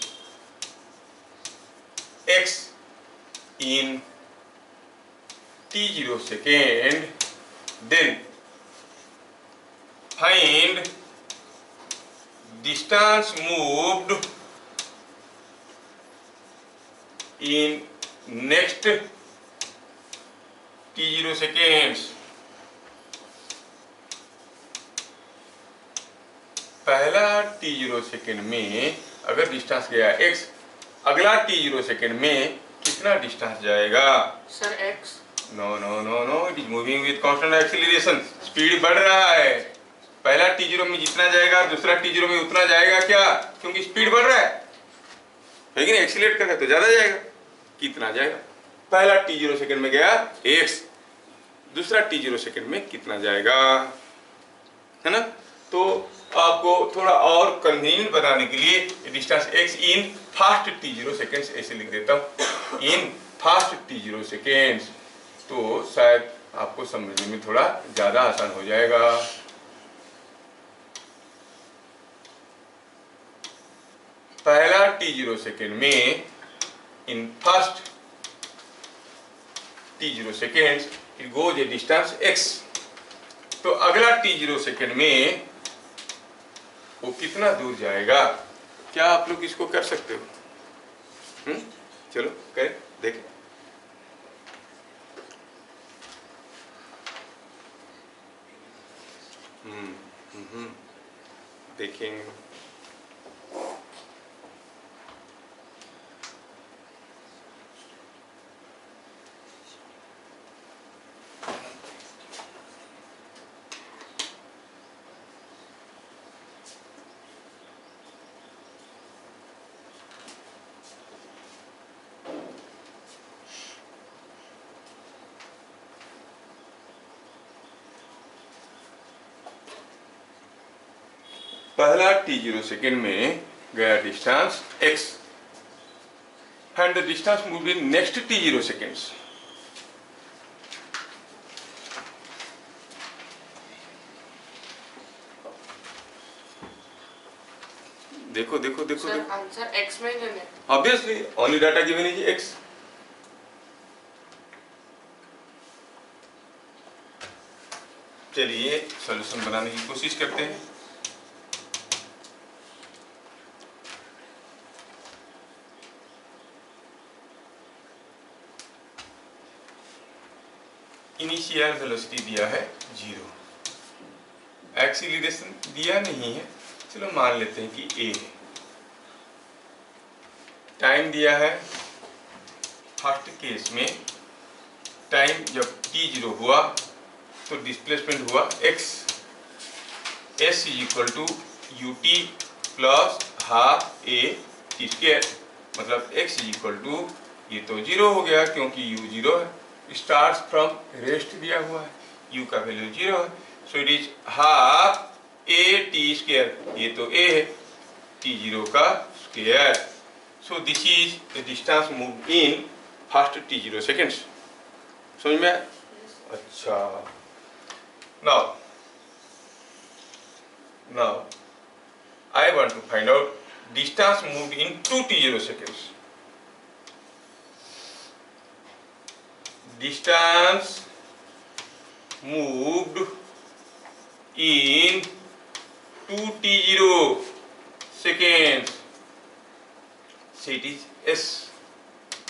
x in t0 second, then find distance moved in next t0 seconds। पहला t0 सेकेंड में अगर distance गया x, अगला t0 second में कितना distance जाएगा sir x। No no no no, it is moving with constant acceleration, speed बढ़ रहा है। पहला t0 में जितना जाएगा दूसरा t0 में उतना जाएगा क्या, क्योंकि स्पीड बढ़ रहा है कि नहीं, एक्सीलरेट कर रहा है तो ज्यादा जाएगा। कितना जाएगा, पहला t0 सेकेंड में गया x, दूसरा t0 सेकेंड में कितना जाएगा, है ना। तो आपको थोड़ा और कन्वीनियंट बनाने के लिए डिस्टेंस x इन फास्ट t0 सेकेंड्स ऐसे लिख देता हूँ, इन फास्ट t0 सेकेंड्स, तो शायद आपको समझने में थोड़ा ज्यादा आसान हो जाएगा। पहला t0 सेकेंड में in first t0 seconds it goes a distance x, तो अगला t0 सेकेंड में वो कितना दूर जाएगा, क्या आप लोग इसको कर सकते हो? चलो करें, देखें। देखें, पहला t0 सेकेंड में गया distance x and the distance moved in next t0 seconds। देखो देखो देखो, सर आंसर x में देना है। Obviously only data given is x। चलिए सॉल्यूशन बनाने की कोशिश करते हैं। इनिशियल वेलोसिटी दिया है 0, एक्सीलरेशन दिया नहीं है, चलो मान लेते हैं कि a है। टाइम दिया है, फर्स्ट केस में टाइम जब t0 हुआ तो डिस्प्लेसमेंट हुआ x, s is equal to ut plus half a t square, मतलब x इज इक्वल टू, ये तो 0 हो गया क्योंकि u 0 है, स्टार्ट फ्रॉम रेस्ट दिया हुआ है, u का वैल्यू 0 है, सो it is half a t square, ये तो a है, t0 का स्क्वायर, so this is the distance move in first t0 seconds. समझ में? अच्छा, now I want to find out distance moved in 2 t0 seconds. Distance moved in 2 t0 seconds. So it is s,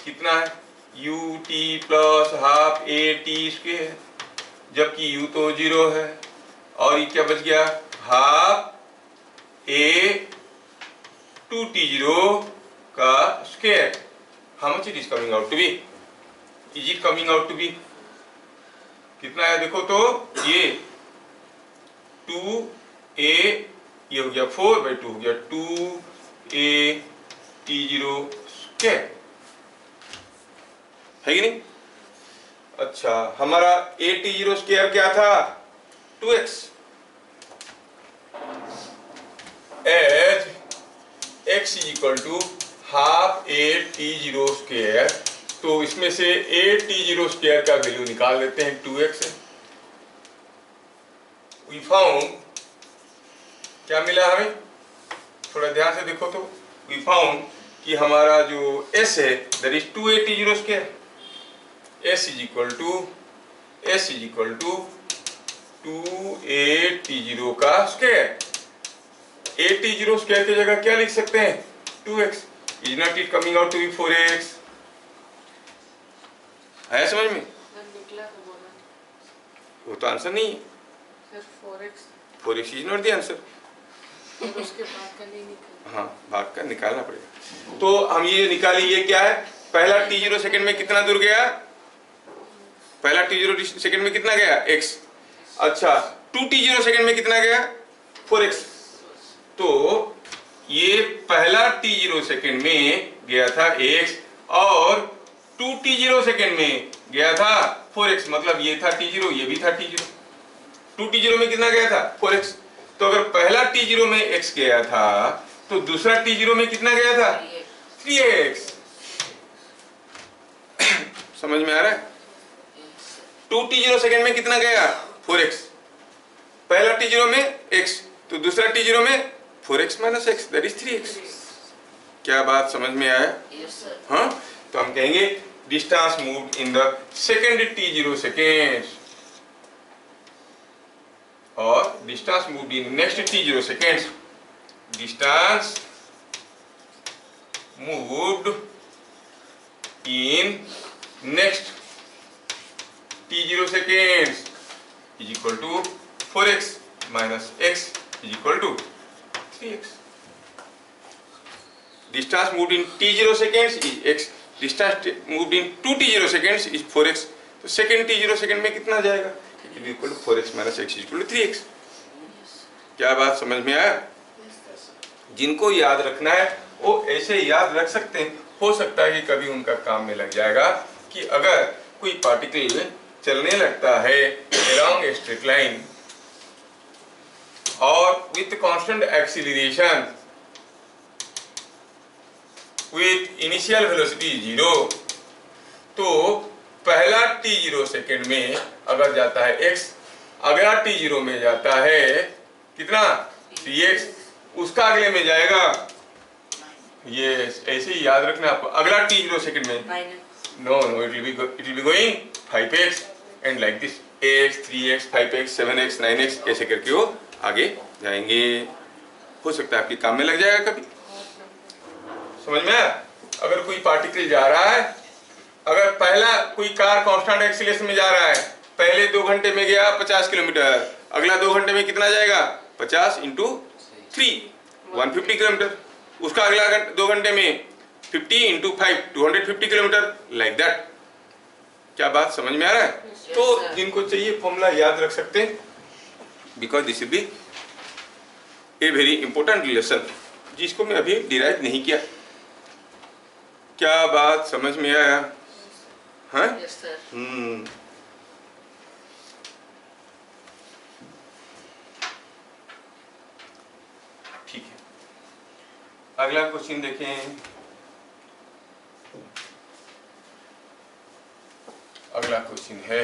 कितना है? ut plus half a t square, जबकि u तो 0 है और ये क्या बच गया? हाफ a 2 t0 का square. How much it is coming out to be? Is it coming out to be कितना है? देखो तो ये 2a, ये हो गया 4/2 हो गया 2a t0 स्क्वायर, है कि नहीं? अच्छा, हमारा a t0 स्क्वायर क्या था? 2x, as x is equal to half a t0 square, तो इसमें से a t0 स्क्वायर का वैल्यू निकाल लेते हैं, 2x है। We found, क्या मिला हमें? थोड़ा ध्यान से देखो तो, we found कि हमारा जो s है that is 2a t0 square, s is equal to 2a t0 का स्क्वायर। a t0 स्क्वायर की जगह क्या लिख सकते हैं? 2x, is not it coming out to be 4x? आया समझ में? निकला तो बोला वो तो आंसर नहीं है, sir 4x, 4x is not the answer। और उसके बाद का नहीं निकला। हाँ, भाग का निकालना पड़ेगा। तो हम ये निकाली, ये क्या है? पहला t0 सेकंड में कितना दूर गया? पहला t0 सेकंड में कितना गया? x। अच्छा, 2t0 सेकंड में कितना गया? 4x। तो ये पहला t0 सेकंड में गया था x और 2t0 सेकंड में गया था 4x, मतलब ये था t0, ये भी था t0। 2t0 में कितना गया था? 4x। तो अगर पहला t0 में x गया था तो दूसरा t0 में कितना गया था? 3x। समझ में आ रहा है? 2t0 सेकंड में कितना गया? 4x। पहला t0 में x, तो दूसरा t0 में 4x minus x, that is 3x। क्या बात समझ में आया? Yes, sir. हाँ, तो हम कहेंगे distance moved in the second t0 seconds और distance moved in next t0 seconds. Distance moved in next t0 seconds is equal to 4x minus x is equal to 3x. Distance moved in t0 seconds is x. Distance moved in 2t0 seconds is 4x. तो second t0 second में कितना जाएगा? It is equal to 4x minus x is equal to 3x. क्या बात समझ में आया? जिनको याद रखना है वो ऐसे याद रख सकते हैं। हो सकता है कि कभी उनका काम में लग जाएगा कि अगर कोई पार्टिकल चलने लगता है along a straight line और with constant acceleration with initial velocity 0, तो पहला t0 सेकेंड में अगर जाता है x, अगला t0 में जाता है कितना? 3x, उसका अगले में जाएगा, ये ऐसे ही याद रखना आपको, अगला t0 सेकेंड में no it will be going 5x and like this, ax 3x 5x 7x 9x ऐसे करके वो आगे जाएंगे। हो सकता है आपके काम में लग जाएगा कभी। समझ में आया? अगर कोई पार्टिकल जा रहा है, अगर पहला कोई कार कांस्टेंट एक्सीलरेशन में जा रहा है पहले 2 घंटे में गया 50 किलोमीटर, अगला 2 घंटे में कितना जाएगा? 50 इंटू 3 150 किलोमीटर, उसका अगला 2 घंटे में 50 इंटू 5 250 किलोमीटर, लाइक दैट। क्या बात समझ में आ रहा है? Yes, तो sir. जिनको चाहिए फॉर्मूला याद रख सकते हैं, because this will be a very important relation, जिसको मैं अभी डिराइव नहीं किया। क्या बात समझ में आया? हाँ? Yes, sir. ठीक है, अगला क्वेश्चन देखें। अगला क्वेश्चन है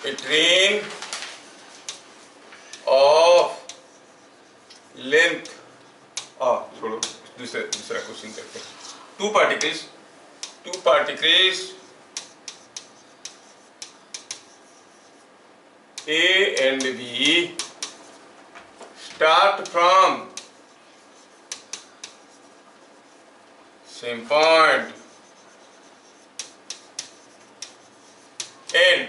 a train of length, छोड़ो, दूसरा क्वेश्चन करते हैं। two particles A and B start from same point and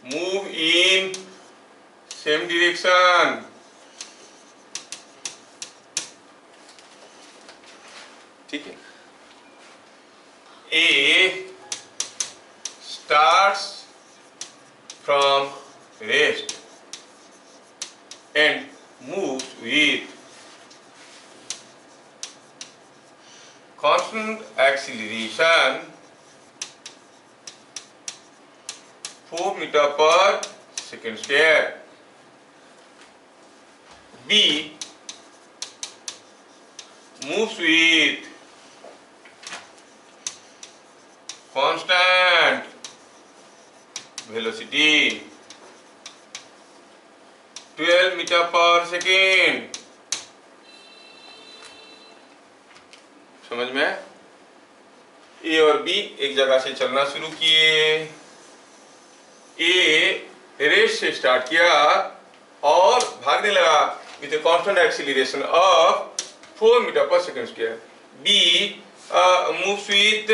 move in same direction. ठीक है, A starts from rest and moves with constant acceleration 4 meter per second square. B moves with constant velocity 12 meter per second. समझ में? ए और B एक जगह से चलना शुरू किए। ए रेस से स्टार्ट किया और भागने लगा with a constant acceleration of 4 meter पर second square. B moves with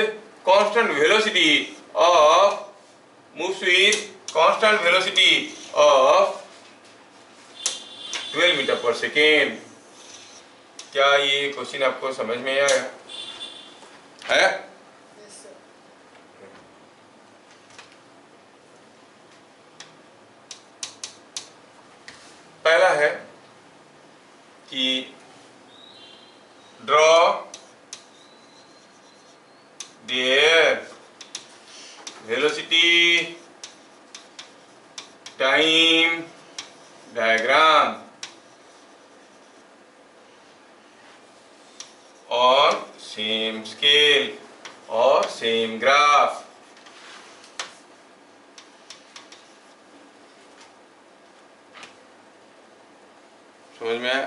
constant velocity of of 12 meter पर सेकेंड। क्या ये क्वेश्चन आपको समझ में आया है? Yes, sir. पहला है कि draw there velocity time diagram on same scale और same graph। समझ में आया?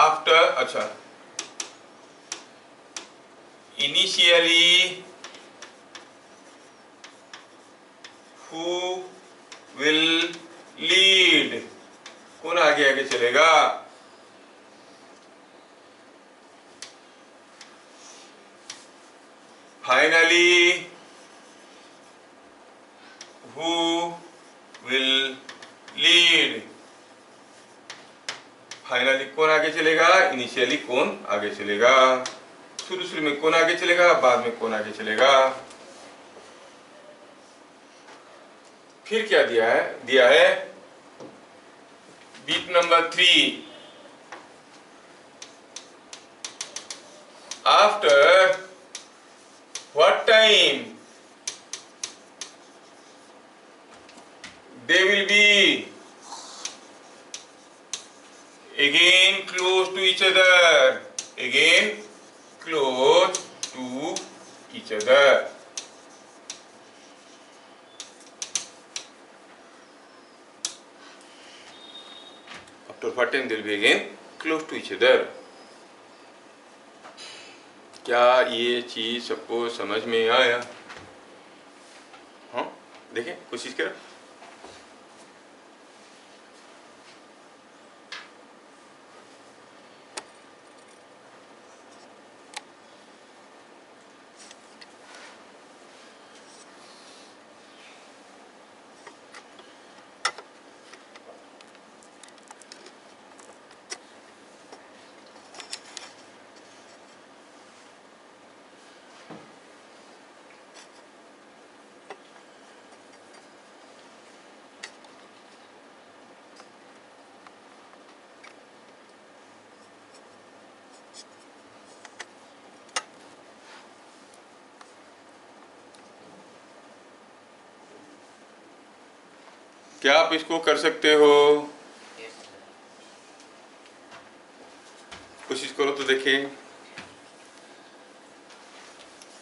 आफ्टर, अच्छा, इनिशियली who will lead, कौन आगे आगे चलेगा? Finally who will lead, finally कौन आगे चलेगा? इनिशियली कौन आगे चलेगा? शुरू में कौन आगे चलेगा, बाद में कौन आगे चलेगा? फिर क्या दिया है bit number 3, after what time they will be again close to each other, again close to each other. After what time they will be again close to each other. क्या ये चीज सबको समझ में आया? हाँ, देखें, कोशिश करो। क्या आप इसको कर सकते हो? कोशिश करो तो देखें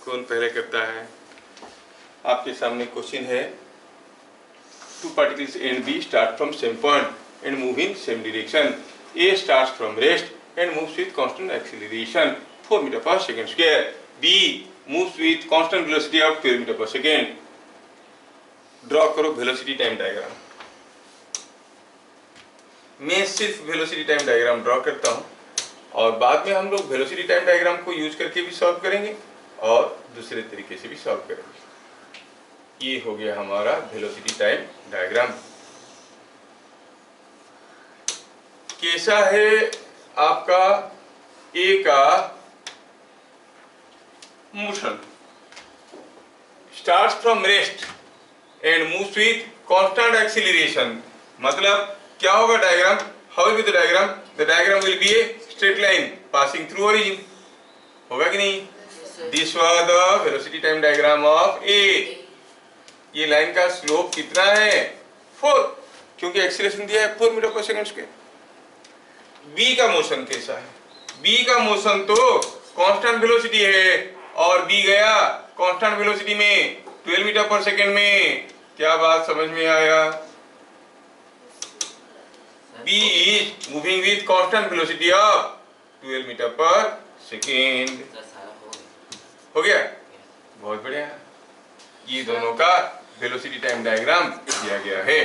कौन पहले करता है। आपके सामने क्वेश्चन है, two particles A and B start from same point and move in same direction. A starts from rest and moves with constant acceleration 4 meter पर second square. B moves with constant velocity of 12 meter पर second. Draw करो velocity time diagram. मैं सिर्फ velocity time diagram draw करता हूं और बाद में हम लोग वेलोसिटी टाइम डायग्राम को यूज करके भी सॉल्व करेंगे और दूसरे तरीके से भी सॉल्व करेंगे। ये हो गया हमारा वेलोसिटी टाइम डायग्राम। कैसा है आपका ए का motion? Starts from rest and moves with constant acceleration. मतलब क्या होगा diagram? How will be the diagram? The diagram will be a straight line passing through origin. होगा कि नहीं? This was the velocity time diagram of A. ये line का slope कितना है? 4, क्योंकि एक्सीलरेशन दिया है 4 मीटर पर सेकंड स्क्वायर। बी का मोशन कैसा है? बी का मोशन तो कांस्टेंट वेलोसिटी है और बी गया कांस्टेंट वेलोसिटी में 12 मीटर पर सेकंड में। क्या बात समझ में आया? B is moving with constant velocity of 12 meter पर सेकेंड। हो गया? बहुत बढ़िया। ये दोनों का वेलोसिटी टाइम डायग्राम दिया गया है।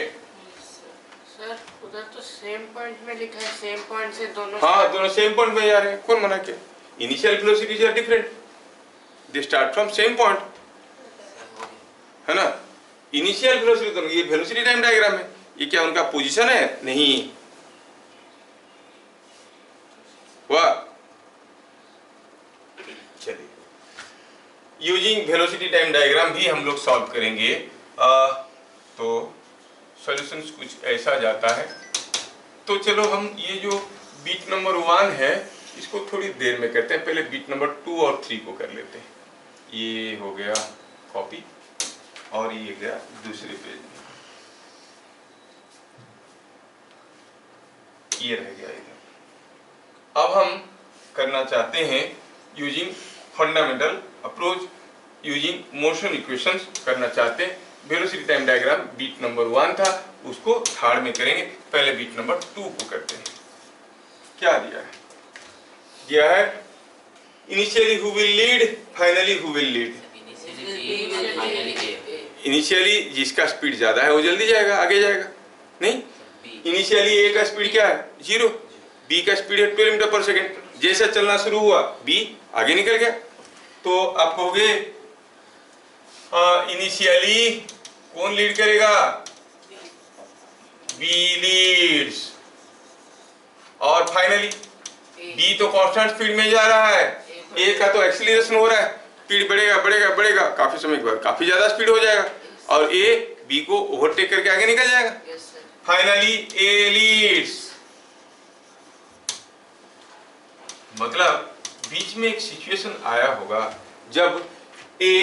सर उधर तो सेम पॉइंट में लिखा है, सेम पॉइंट से दोनों। हाँ, दोनों सेम पॉइंट में जा रहे हैं। कौन मना किया? Initial velocities are different, they start from same point, है ना? इनिशियल वेलोसिटी दोनों। ये वेलोसिटी टाइम डायग्राम है। ये क्या उनका पोजीशन है? नहीं। वाह, चलिए यूजिंग वेलोसिटी टाइम डायग्राम भी हम लोग सॉल्व करेंगे। तो सॉल्यूशंस कुछ ऐसा जाता है। तो चलो हम ये जो बीट नंबर 1 है इसको थोड़ी देर में करते हैं। पहले बीट नंबर 2 और 3 को कर लेते हैं। ये हो गया कॉपी और ये गया दूसरे पेज में। ये रह गया इधर। अब हम करना चाहते हैं using fundamental approach, using motion equations करना चाहते हैं। Velocity time diagram bit number 1 था, उसको थर्ड में करेंगे। पहले बीट नंबर 2 को करते हैं। क्या दिया है? दिया है initially who will lead, finally who will lead. Initially जिसका स्पीड ज्यादा है वो जल्दी जाएगा, आगे जाएगा। नहीं, इनिशियली ए का स्पीड क्या है? 0। बी का स्पीड है 12 मीटर पर सेकेंड। जैसा चलना शुरू हुआ बी आगे निकल गया। तो आप कहोगे इनिशियली कौन लीड करेगा? B leads. और फाइनली बी तो कांस्टेंट स्पीड में जा रहा है, ए का तो एक्सीलरेशन हो रहा है। स्पीड बढ़ेगा बढ़ेगा बढ़ेगा, काफी समय के बाद काफी ज्यादा स्पीड हो जाएगा और ए बी को ओवरटेक करके आगे निकल जाएगा। फाइनली ए लीड्स। मतलब बीच में एक सिचुएशन आया होगा जब ए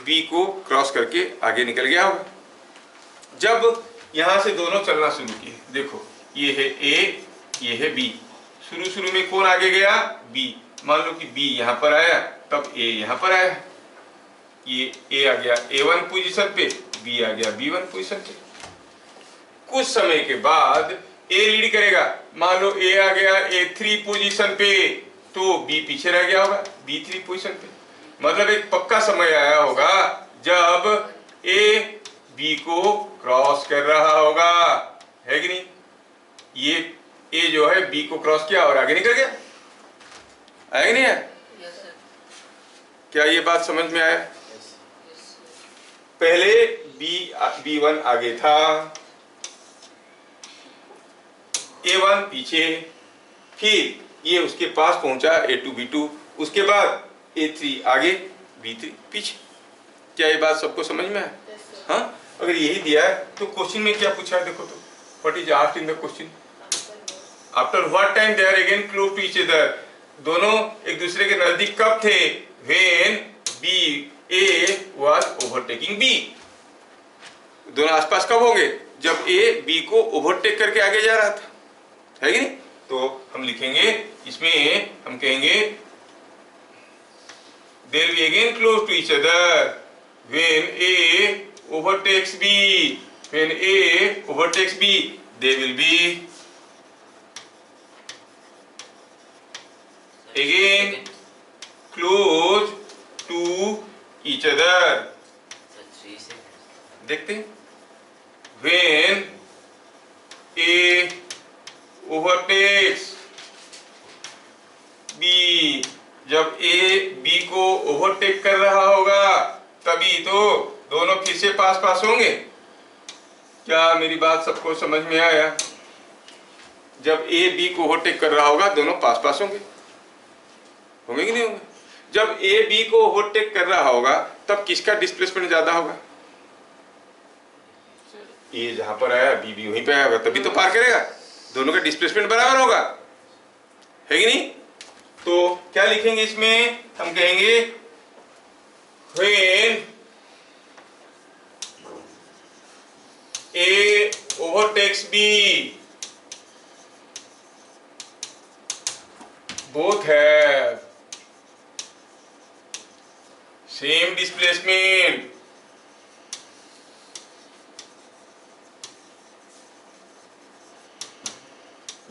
बी को क्रॉस करके आगे निकल गया होगा। जब यहां से दोनों चलना शुरू किए, देखो ये है ए, ये है बी। शुरू में कौन आगे गया? बी। मान लो कि बी यहां पर आया, तब ए यहां पर आया। ये ए आ गया A1 पोजीशन पे, बी आ गया B1 पोजीशन पे। कुछ समय के बाद ए लीड करेगा। मान लो ए आ गया A3 पोजीशन पे, तो बी पीछे रह गया होगा B3 पोजीशन पे। मतलब एक पक्का समय आया होगा जब ए बी को क्रॉस कर रहा होगा, है कि नहीं? ये ए जो है बी को क्रॉस किया और आगे निकल गया, आया कि नहीं है? क्या ये बात समझ में आया? पहले B1 आगे था, A1 पीछे, फिर ये उसके पास पहुंचा A2 B2, उसके बाद A3 आगे B3 पीछे। क्या ये बात सबको समझ में आया? हाँ, अगर यही दिया है तो क्वेश्चन में क्या पूछा है देखो तो। What is asked in the question? After what time they are again close to each other. दोनों एक दूसरे के नजदीक कब थे? When A was overtaking B। दोनों आसपास कब होंगे? जब ए बी को ओवरटेक करके आगे जा रहा था, है कि नहीं? तो हम लिखेंगे इसमें, हम कहेंगे they will be again close to each other when A overtakes B. When A overtakes B, they will be again close to each other. देखते हैं, when A overtakes B, जब A B को ओवरटेक कर रहा होगा तभी तो दोनों फिर से पास पास होंगे। क्या मेरी बात सबको समझ में आया? जब A B को ओवरटेक कर रहा होगा दोनों पास पास होंगे, होंगे कि नहीं होंगे? जब A B को ओवरटेक कर रहा होगा तब किसका डिस्प्लेसमेंट ज्यादा होगा? A जहां पर आया B भी वहीं पे आया होगा, तभी तो पार करेगा, दोनों का डिस्प्लेसमेंट बराबर होगा, है कि नहीं? तो क्या लिखेंगे इसमें? हम कहेंगे when A overtakes B, both have same displacement.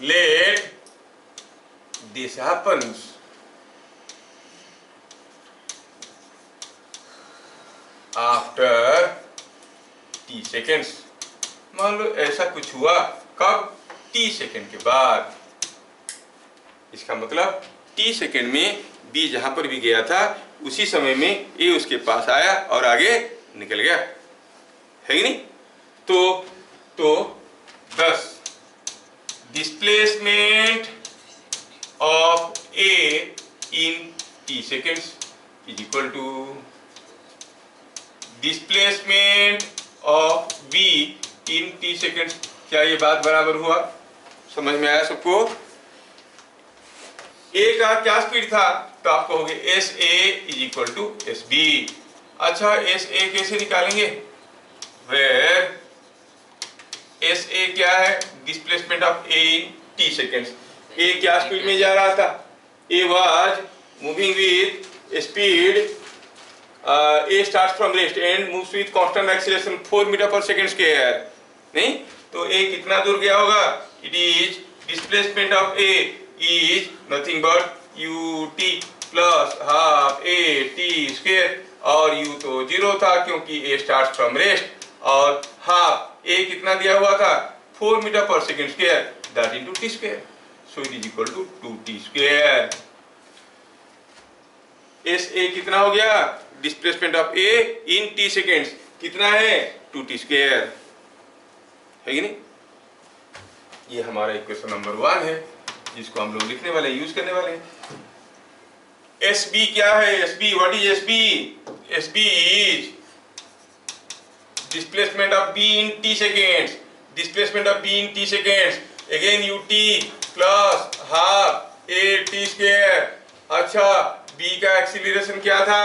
Let this happens after t seconds. मान लो ऐसा कुछ हुआ, कब? t सेकेंड के बाद। इसका मतलब t सेकेंड में b जहां पर भी गया था उसी समय में a उसके पास आया और आगे निकल गया, है कि नहीं? तो thus displacement of A in t seconds is equal to displacement of B in t seconds. क्या ये बात बराबर हुआ? समझ में आया सबको? A का क्या स्पीड था? तो आप कहोगे SA is equal to SB. अच्छा, SA कैसे निकालेंगे? Where SA क्या है? Displacement of A in t seconds. A क्या स्पीड में जा रहा था? A was moving with speed. A starts from rest and moves with constant acceleration 4 meter per second square. नहीं? तो A कितना दूर गया होगा? It is displacement of A is nothing but ut plus half A t square, और u तो 0 था क्योंकि A starts from rest, और half A कितना दिया हुआ था? 4 meter per second square, that into t square. So it is equal to 2t square. SA कितना हो गया? Displacement of A in t seconds कितना है? 2t स्क्वायर, है कि नहीं? ये हमारा इक्वेशन नंबर 1 है जिसको हम लोग लिखने वाले, यूज करने वाले हैं। SB क्या है? SB, what is SB? SB is displacement of B in t seconds, displacement of B in t seconds, again ut plus half A t square. अच्छा, B का एक्सीलरेशन क्या था?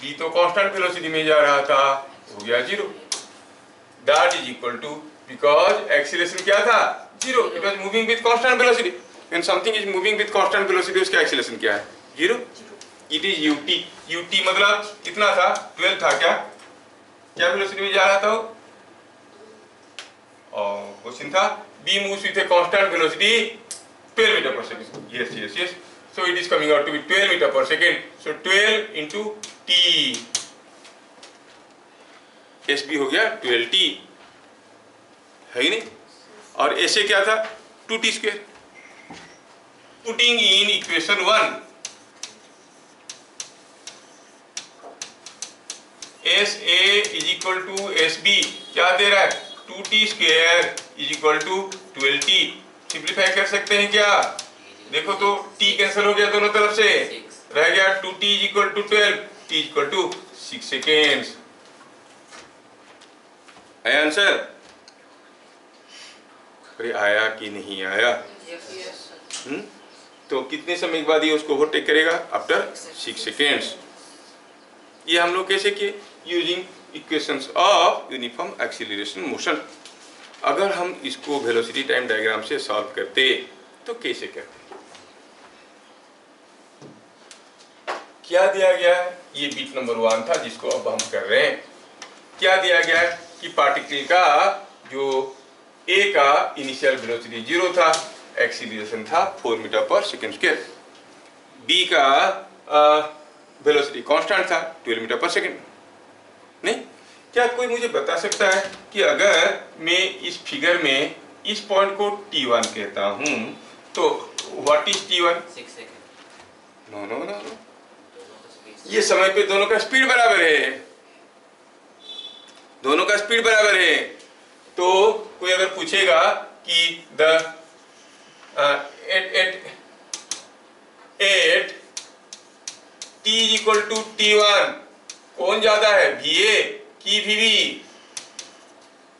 B तो कांस्टेंट वेलोसिटी में जा रहा था, हो गया 0। That is equal to, because acceleration क्या था? 0, it was moving with constant velocity. When something is moving with constant velocity उसका एक्सीलरेशन क्या है? 0। It is ut। ut मतलब कितना था? 12 था। क्या वेलोसिटी में जा रहा था वो? और क्वेश्चन था B moves with a constant velocity 12 meter per second. Yes. So it is coming out to be 12 meter per second. So 12 into t. SB हो गया 12t, है ही नहीं? और SA क्या था? 2t square. Putting in equation 1, SA is equal to SB क्या दे रहा है? 2t square is equal to 12t. Simplify कर सकते हैं क्या? देखो तो t कैंसिल हो गया दोनों तरफ से, रह गया 2t is equal to 12, t is equal to 6 seconds. आया आंसर? अरे आया कि नहीं आया? तो कितने समय के बाद ये उसको ओवरटेक करेगा? After 6 seconds. ये हम लोग कैसे किए? Using equations of uniform acceleration motion. अगर हम इसको वेलोसिटी टाइम डायग्राम से सॉल्व करते तो कैसे करते? क्या दिया गया है? ये बिट नंबर 1 था जिसको अब हम कर रहे हैं। क्या दिया गया है कि पार्टिकल का जो ए का इनिशियल वेलोसिटी 0 था, एक्सीलरेशन था 4 मीटर पर सेकेंड स्क्वायर, बी का वेलोसिटी कांस्टेंट था 12 मीटर पर सेकेंड। नहीं, क्या कोई मुझे बता सकता है कि अगर मैं इस फिगर में इस पॉइंट को T1 कहता हूं तो what is T1? 6 second. No no no no, ये समय पे दोनों का स्पीड बराबर है, दोनों का स्पीड बराबर है। तो कोई अगर पूछेगा कि the at T equal to T1 कौन ज्यादा है, VA की VB?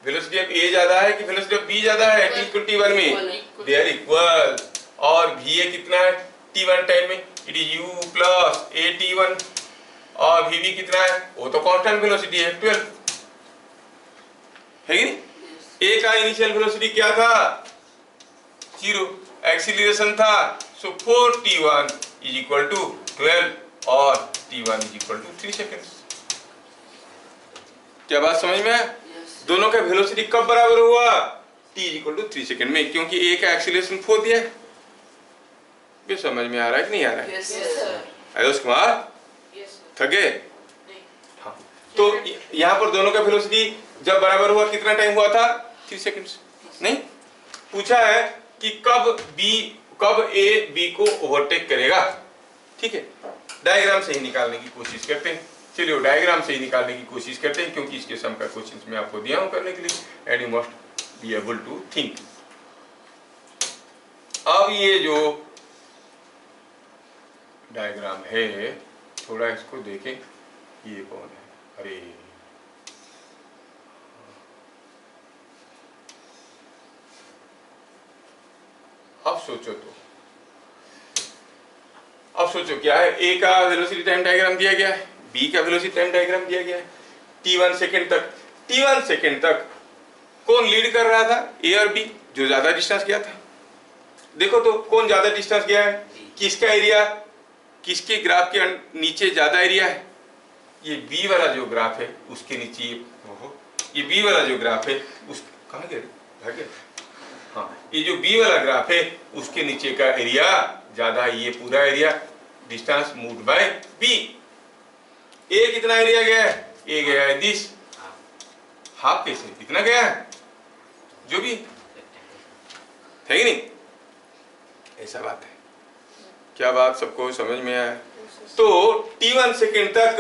वेलोसिटी ऑफ A ज्यादा है कि वेलोसिटी ऑफ B ज्यादा है T इक्वल T1 में? They are equal. और VA कितना है T1 टाइम में? It is U plus AT1। और VB कितना है? वो तो कांस्टेंट वेलोसिटी है 12, है कि नहीं? A का इनिशियल वेलोसिटी क्या था? 0, एक्सीलरेशन था, सो 4T1 इज इक्वल टू 12 और T1 is equal to 3 seconds. क्या बात समझ में है? दोनों का वेलोसिटी कब बराबर हुआ? T is equal to 3 second में, क्योंकि A का एक्सीलरेशन 4 दिया है। ये समझ में आ रहा है कि नहीं आ रहा है? Yes sir. Ayush Kumar yes थक गए? हाँ। तो यहाँ पर दोनों का वेलोसिटी जब बराबर हुआ कितना टाइम हुआ था? 3 सेकेंड्स। नहीं, पूछा है कि कब A B को ओवरटेक करेगा। ठीक है, डायग्राम से ही निकालने की कोशिश करते हैं। चलिए डायग्राम से ही निकालने की कोशिश करते हैं, क्योंकि इसके सम का क्वेश्चन मैं आपको दिया हूं करने के लिए, and you must be able to think. अब ये जो डायग्राम है, थोड़ा इसको देखें, ये कौन है? अरे अब सोचो क्या है? A का वेलोसिटी टाइम डायग्राम दिया गया है, B का वेलोसिटी टाइम डायग्राम दिया गया है। T1 सेकेंड तक कौन लीड कर रहा था? A और B, जो ज्यादा डिस्टेंस गया था। देखो तो कौन ज्यादा डिस्टेंस गया है, किसका एरिया किसके ग्राफ के नीचे ज्यादा एरिया है? ये B वाला जो ग्राफ है उसके नीचे, ये B वाला जो ग्राफ है उस कहाँ गया? हाँ, ये जो B वाला ग्राफ है उसके नीचे का एरिया ज्यादा है। ये पूरा area distance moved by B। A कितना एरिया गया है? A गया है दिस हाफ, कैसे कितना गया है जो भी है कि नहीं? ऐसा बात है। क्या बात सबको समझ में आया? तो T1 सेकेंड तक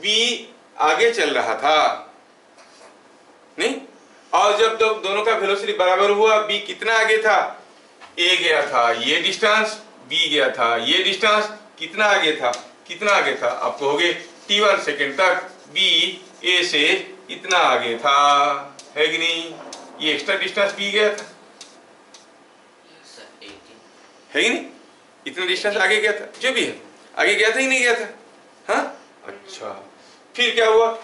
B आगे चल रहा था, नहीं? और जब दोनों का वेलोसिटी बराबर हुआ, B कितना आगे था? A गया था ये डिस्टेंस, B गया था ये डिस्टेंस, कितना आगे था? कितना आगे था? आप कहोगे T1 सेकेंड तक B A से इतना आगे था, है कि नहीं? ये एक्स्ट्रा डिस्टेंस B गया था, है कि नहीं? इतना डिस्टेंस आगे गया था, जो भी है आगे गया था ही नहीं गया था? हाँ, अच्छा। फिर क्या हुआ?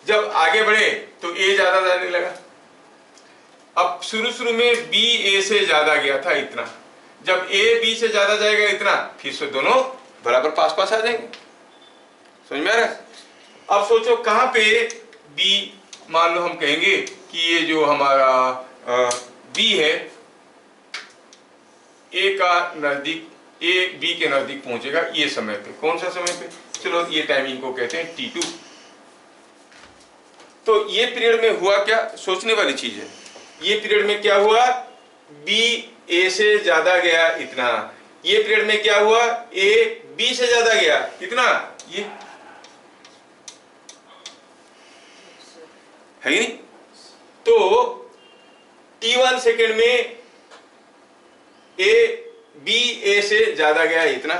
जब आगे बढ़े तो A ज्यादा जाने लगा। अब शुरू में B A से ज्यादा गया था इतना, जब A B से ज्यादा जाएगा इतना, फिर से दोनों बराबर पास पास आ जाएंगे। समझ में आ रहा है? अब सोचो कहां पे B, मान लो हम कहेंगे कि ये जो हमारा B है, A का नजदीक, A B के नजदीक पहुंचेगा ये समय पे। कौन सा समय पे? चलो ये टाइमिंग को कहते हैं T2। तो ये पीरियड में हुआ क्या, सोचने वाली चीज है। ये पीरियड में क्या हुआ? B A से ज्यादा गया इतना। ये पीरियड में क्या हुआ? A B से ज्यादा गया कितना? ये है कि नहीं? तो T1 सेकेंड में B A से ज्यादा गया इतना,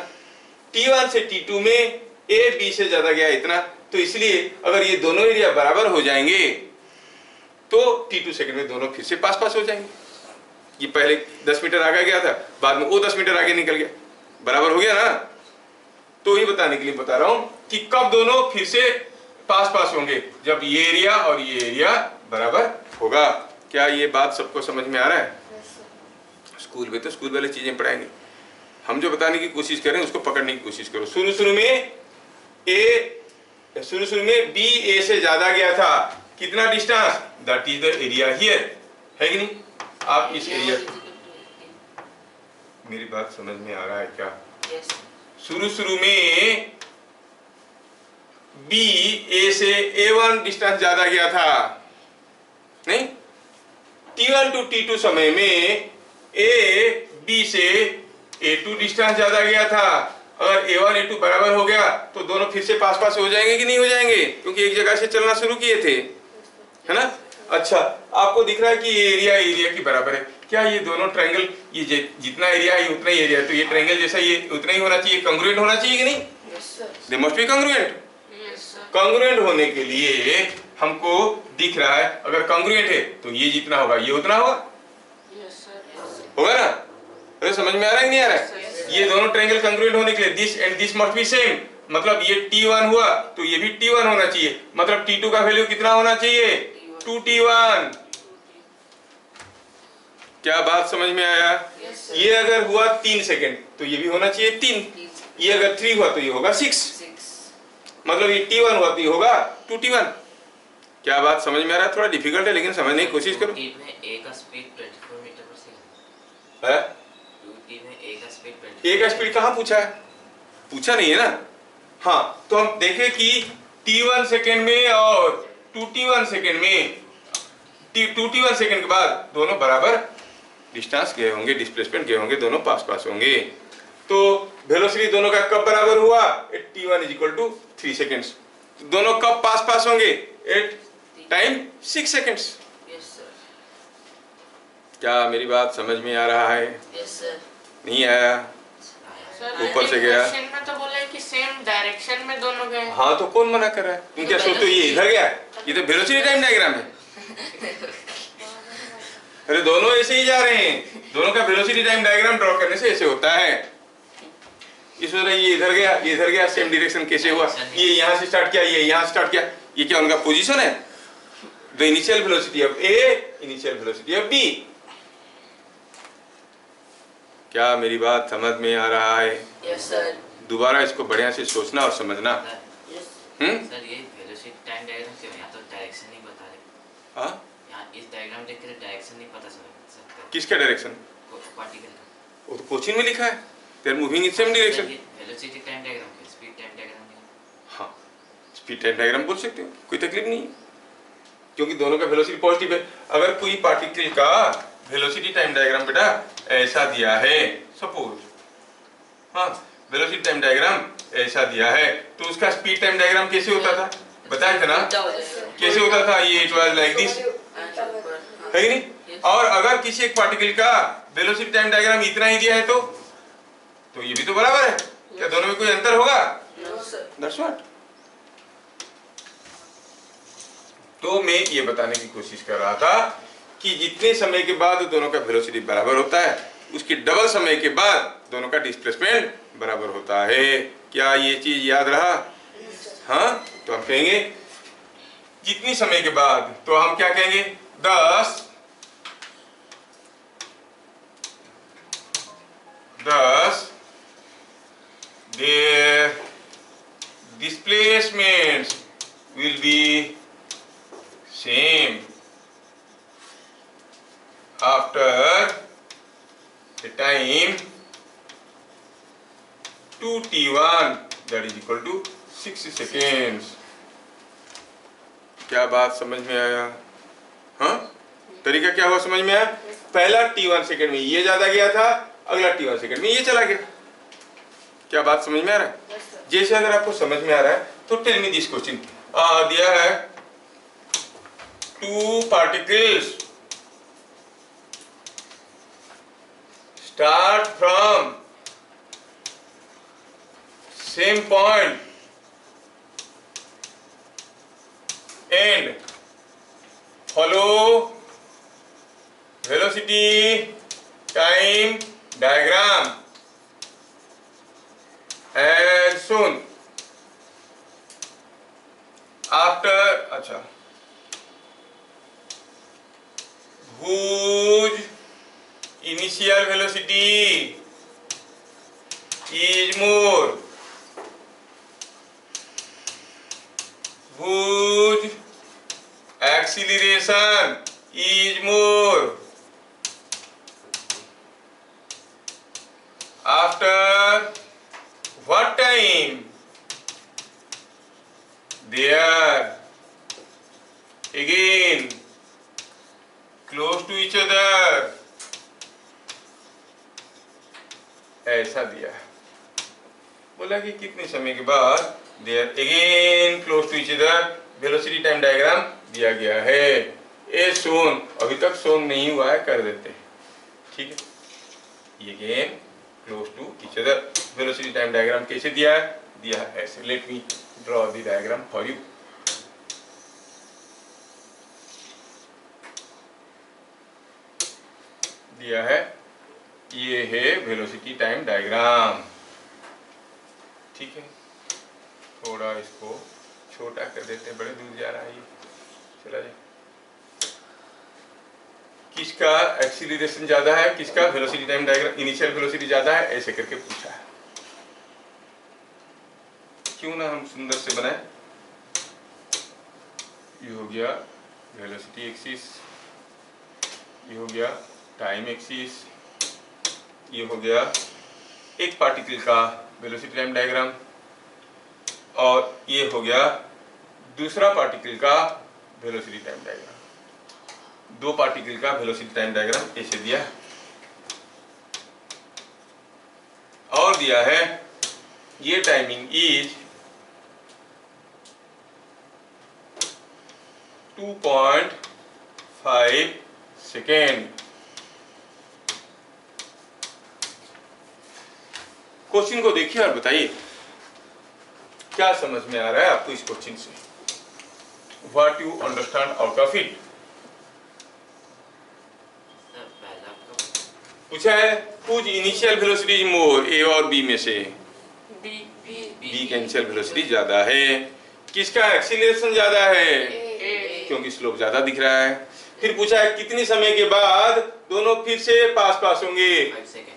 T1 से T2 में A B से ज्यादा गया इतना। तो इसलिए अगर ये दोनों एरिया बराबर हो जाएंगे तो T2 सेकेंड में दोनों फिर से पास पास हो जाएंगे। ये पहले 10 मीटर आगे गया था, बाद में वो 10 मीटर आगे निकल गया, बराबर हो गया ना? तो ये बताने के लिए बता रहा हूं कि कब दोनों फिर से पास पास होंगे, जब ये एरिया और ये एरिया बराबर होगा। क्या ये बात सबको समझ में आ रहा है? स्कूल में तो स्कूल वाली चीजें पढ़ाएंगे, हम जो बताने की कोशिश करें उसको पकड़ने की कोशिश करो। शुरू शुरू में बी ए से ज्यादा गया था, कितना distance? That is the area here, है कि नहीं? आप इस एरिया, मेरी बात समझ में आ रहा है क्या? शुरू शुरू में बी ए से A1 डिस्टेंस ज्यादा गया था, नहीं? T1 टू T2 समय में ए बी से A2 डिस्टेंस ज्यादा गया था। अगर A1 A2 बराबर हो गया तो दोनों फिर से पास पास हो जाएंगे कि नहीं हो जाएंगे? क्योंकि एक जगह से चलना शुरू किए थे, है ना? अच्छा, आपको दिख रहा है कि ये एरिया एरिया की बराबर है। क्या ये दोनों ट्रायंगल, ये जितना एरिया है उतना ही एरिया है, तो ये ट्रायंगल जैसा ये उतना ही होना चाहिए, कंग्रुएंट होना चाहिए कि नहीं? They must be congruent. Congruent होने के लिए हमको दिख रहा है, अगर कंग्रुएंट है तो ये जितना होगा ये उतना होगा, होगा ना? अरे समझ में आ रहा है कि नहीं आ रहा है? ये दोनों ट्रायंगल कंग्रुएंट होने के लिए this and this must be same, मतलब ये T1 हुआ तो ये भी T1 होना चाहिए, मतलब T2 का वैल्यू कितना होना चाहिए? 2T1। क्या बात समझ में आया? ये अगर हुआ 3 सेकेंड तो ये भी होना चाहिए 3, ये अगर 3 हुआ तो ये होगा 6, मतलब ये T1 हुआ तो ये होगा 2T1। क्या बात समझ में आ रहा है? थोड़ा डिफिकल्ट है लेकिन समझने की कोशिश करो। ए का स्पीड 24 मीटर पर सेकंड है? में ए का स्पीड ए का स्पीड कहाँ पूछा है? पूछा नहीं है ना। हाँ, तो हम देखें कि T1 सेकेंड में और 2T1 सेकेंड में, 2T1 सेकेंड के बाद दोनों बराबर डिस्टेंस गए होंगे, डिस्प्लेसमेंट गए होंगे, दोनों पास पास होंगे। तो वेलोसिटी दोनों का कब बराबर हुआ? T1 = 3 seconds. दोनों कब पास पास होंगे? At time 6 seconds. क्या मेरी बात समझ में आ रहा है? नहीं आया? ऊपर से गया। में तो बोला है कि सेम डायरेक्शन में दोनों गए। हाँ, तो कौन मना कर रहा है? तुम क्या सोचते हो ये इधर गया? ये तो वेलोसिटी टाइम डायग्राम है। अरे दोनों ऐसे ही जा रहे हैं, दोनों का वेलोसिटी टाइम डायग्राम ड्रॉ करने से ऐसे होता है। इस वजह ये इधर गया, ये इधर गया, सेम डायरेक्शन कैसे हुआ? ये यहाँ से स्टार्ट किया, ये यहाँ स्टार्ट किया, ये क्या उनका पोजीशन है? The initial velocity of A, initial velocity of B. क्या मेरी बात समझ में आ रहा है? Yes sir. दोबारा इसको बढ़िया से सोचना और समझना। सर ये वेलोसिटी टाइम डायग्राम क्यों? यहाँ तो डायरेक्शन नहीं बता रहे। हाँ, यहाँ इस डायग्राम देख कर डायरेक्शन नहीं पता चल सकता। किसका डायरेक्शन? पार्टिकल का। वो तो कोचिंग में लिखा है, they are moving in same direction. Velocity time diagram के स्पीड टाइम डायग्राम नहीं। हाँ, स्पीड टाइम डायग्राम बोल सकते हो, कोई तकलीफ नहीं है, क्योंकि दोनों का वेलोसिटी पॉजिटिव है। अगर कोई पार्टिकल का वेलोसिटी टाइम डायग्राम बेटा ऐसा दिया है, सपोज, हाँ, वेलोसिटी टाइम डायग्राम ऐसा दिया है, तो उसका स्पीड टाइम डायग्राम कैसे होता था? बताया था ना कैसे होता था? ये इट वाज लाइक दिस, है कि नहीं? और अगर किसी एक पार्टिकल का वेलोसिटी टाइम डायग्राम इतना ही दिया है तो ये भी तो बराबर है। क्या दोनों में कोई अंतर होगा? That's what. तो मैं ये बताने की कोशिश कर रहा था कि जितने समय के बाद दोनों का वेलोसिटी बराबर होता है, उसकी डबल समय के बाद दोनों का डिस्प्लेसमेंट बराबर होता है। क्या ये चीज याद रहा? हाँ, तो हम कहेंगे जितनी समय के बाद, तो हम क्या कहेंगे? 10 their displacements will be same after a time 2T1, that is equal to 6 seconds। क्या बात समझ में आया? हाँ, तरीका क्या हुआ समझ में आया? पहला T1 सेकेंड में ये ज्यादा गया था, अगला T1 सेकेंड में ये चला गया। क्या बात समझ में आ रहा है? जैसे अगर आपको समझ में आ रहा है तो टेल मी दिस क्वेश्चन। दिया है 2 particles start from same point and follow velocity time diagram as shown after। अच्छा, whose initial velocity is more, whose acceleration is more, after what time they are again close to each other, ऐसा दिया है। बोला कि कितने समय के बाद they are again close to each other, velocity time diagram दिया गया है। ए शोन, अभी तक शोन नहीं हुआ है, कर देते हैं, ठीक है। ये again close to each other, velocity time diagram कैसे दिया है? दिया है ऐसे। Let me draw the diagram for you. दिया है, ये है वेलोसिटी टाइम डायग्राम, ठीक है। थोड़ा इसको छोटा कर देते हैं, बड़े दूर जा रहा है ये, चला जाए। किसका एक्सीलरेशन ज्यादा है, किसका velocity time diagram initial velocity ज्यादा है, ऐसे करके पूछा है। क्यों ना हम सुंदर से बनाए। ये हो गया वेलोसिटी एक्सिस, ये हो गया टाइम एक्सिस, ये हो गया एक पार्टिकल का वेलोसिटी टाइम डायग्राम, और ये हो गया दूसरा पार्टिकल का वेलोसिटी टाइम डायग्राम। दो पार्टिकल का वेलोसिटी टाइम डायग्राम ऐसे दिया है। और दिया है ये टाइमिंग इज 2.5 सेकेंड। क्वेश्चन को देखिए और बताइए क्या समझ में आ रहा है आपको इस क्वेश्चन से, what you understand out of it. पूछा है कुछ इनिशियल वेलोसिटी इज मोर, ए और बी में से बी का इनिशियल वेलोसिटी ज्यादा है। किसका एक्सीलरेशन ज्यादा है? क्योंकि स्लोप ज्यादा दिख रहा है। फिर पूछा है कितने समय के बाद दोनों फिर से पास पास होंगे? 5 second.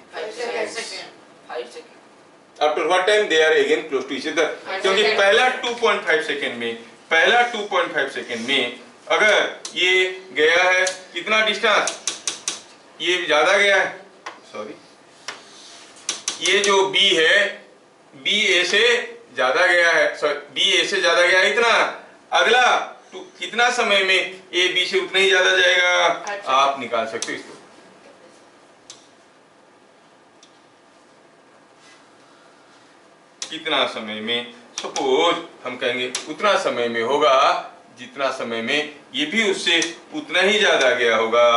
After what time they are again close to each other. क्योंकि पहला 2.5 सेकेंड में, पहला 2.5 सेकेंड में अगर ये गया है कितना डिस्टेंस, ये ज्यादा गया है, सॉरी ये जो B है B A से ज्यादा गया है, सॉरी B A से ज्यादा गया है इतना, अगला कितना समय में A B से उतना ही ज्यादा जाएगा। आप निकाल सकते हो इसको। कितना समय में, सपोज हम कहेंगे उतना समय में होगा जितना समय में ये भी उससे उतना ही ज्यादा गया होगा,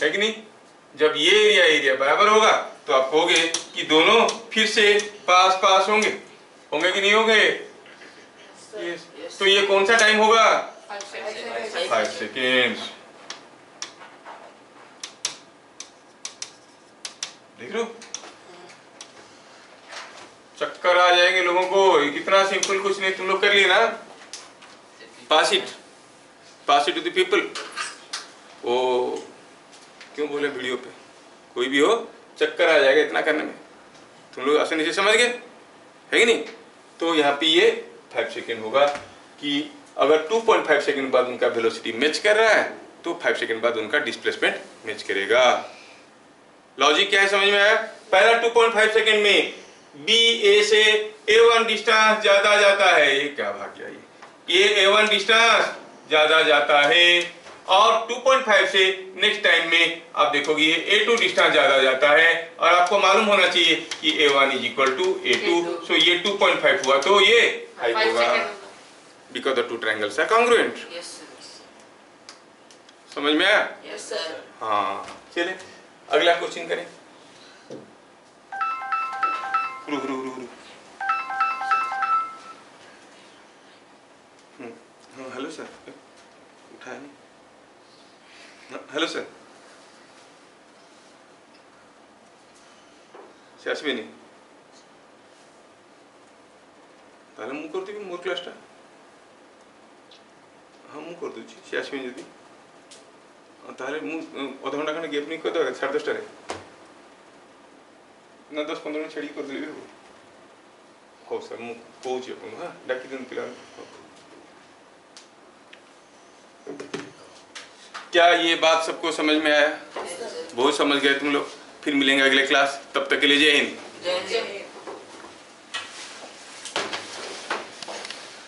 है कि नहीं। जब ये एरिया बराबर होगा तो आप कहोगे कि दोनों फिर से पास पास होंगे, होंगे कि नहीं होंगे? तो ये कौन सा टाइम होगा? 5 सेकेंड। देख लो चक्कर आ जाएंगे लोगों को। कितना सिंपल, कुछ नहीं, तुम लोग कर लिए ना। पास इट टू द पीपल। ओ क्यों बोले वीडियो पे, कोई भी हो चक्कर आ जाएगा इतना करने में। तुम लोग आसानी से समझ गए, है कि नहीं। तो यहाँ पे ये 5 सेकेंड होगा कि अगर 2.5 सेकेंड बाद उनका वेलोसिटी मैच कर रहा है तो 5 सेकेंड बाद उनका डिस्प्लेसमेंट मैच करेगा। लॉजिक क्या है, समझ में आया? पहला 2.5 सेकेंड में बी ए से A1 डिस्टेंस ज्यादा जाता है, ये क्या भाग गया, ये A1 डिस्टेंस ज्यादा जाता है, और 2.5 से नेक्स्ट टाइम में आप देखोगे ये A2 डिस्टेंस ज्यादा जाता है, और आपको मालूम होना चाहिए कि A1 is equal to A2, सो ये 2.5 हुआ तो ये 5 होगा, because the two triangles are congruent. समझ में आया? Yes sir. हाँ चलिए अगला क्वेश्चन करें। रुक रुक रुक रुक। हेलो सर, उठाया नहीं। हेलो सर, ସେ ଆସିବେନି ତାହେଲେ ମୁଁ କରିଦେବି ମୋର କ୍ଲାସଟା। ହଁ ମୁଁ କରିଦେଉଛି, ସେ ଆସିବେନି ଯଦି তাহলে ମୁଁ ଅଧଘଣ୍ଟା ଖଣ୍ଡେ ଗେପ୍ ନେଇ କରିଦେବା 10:30ରେ ନା 10-15 ମିନିଟ୍ ଛାଡ଼ିକି କରିଦେଲେ ବି ହେବ। ହଉ ସାର୍ ମୁଁ କହୁଛି ଆପଣଙ୍କୁ, ହଁ ଡାକି ଦିଅନ୍ତୁ ପିଲାମାନଙ୍କୁ। क्या ये बात सबको समझ में आया? बहुत समझ गए तुम लोग। फिर मिलेंगे अगले क्लास, तब तक के लिए जय हिंद।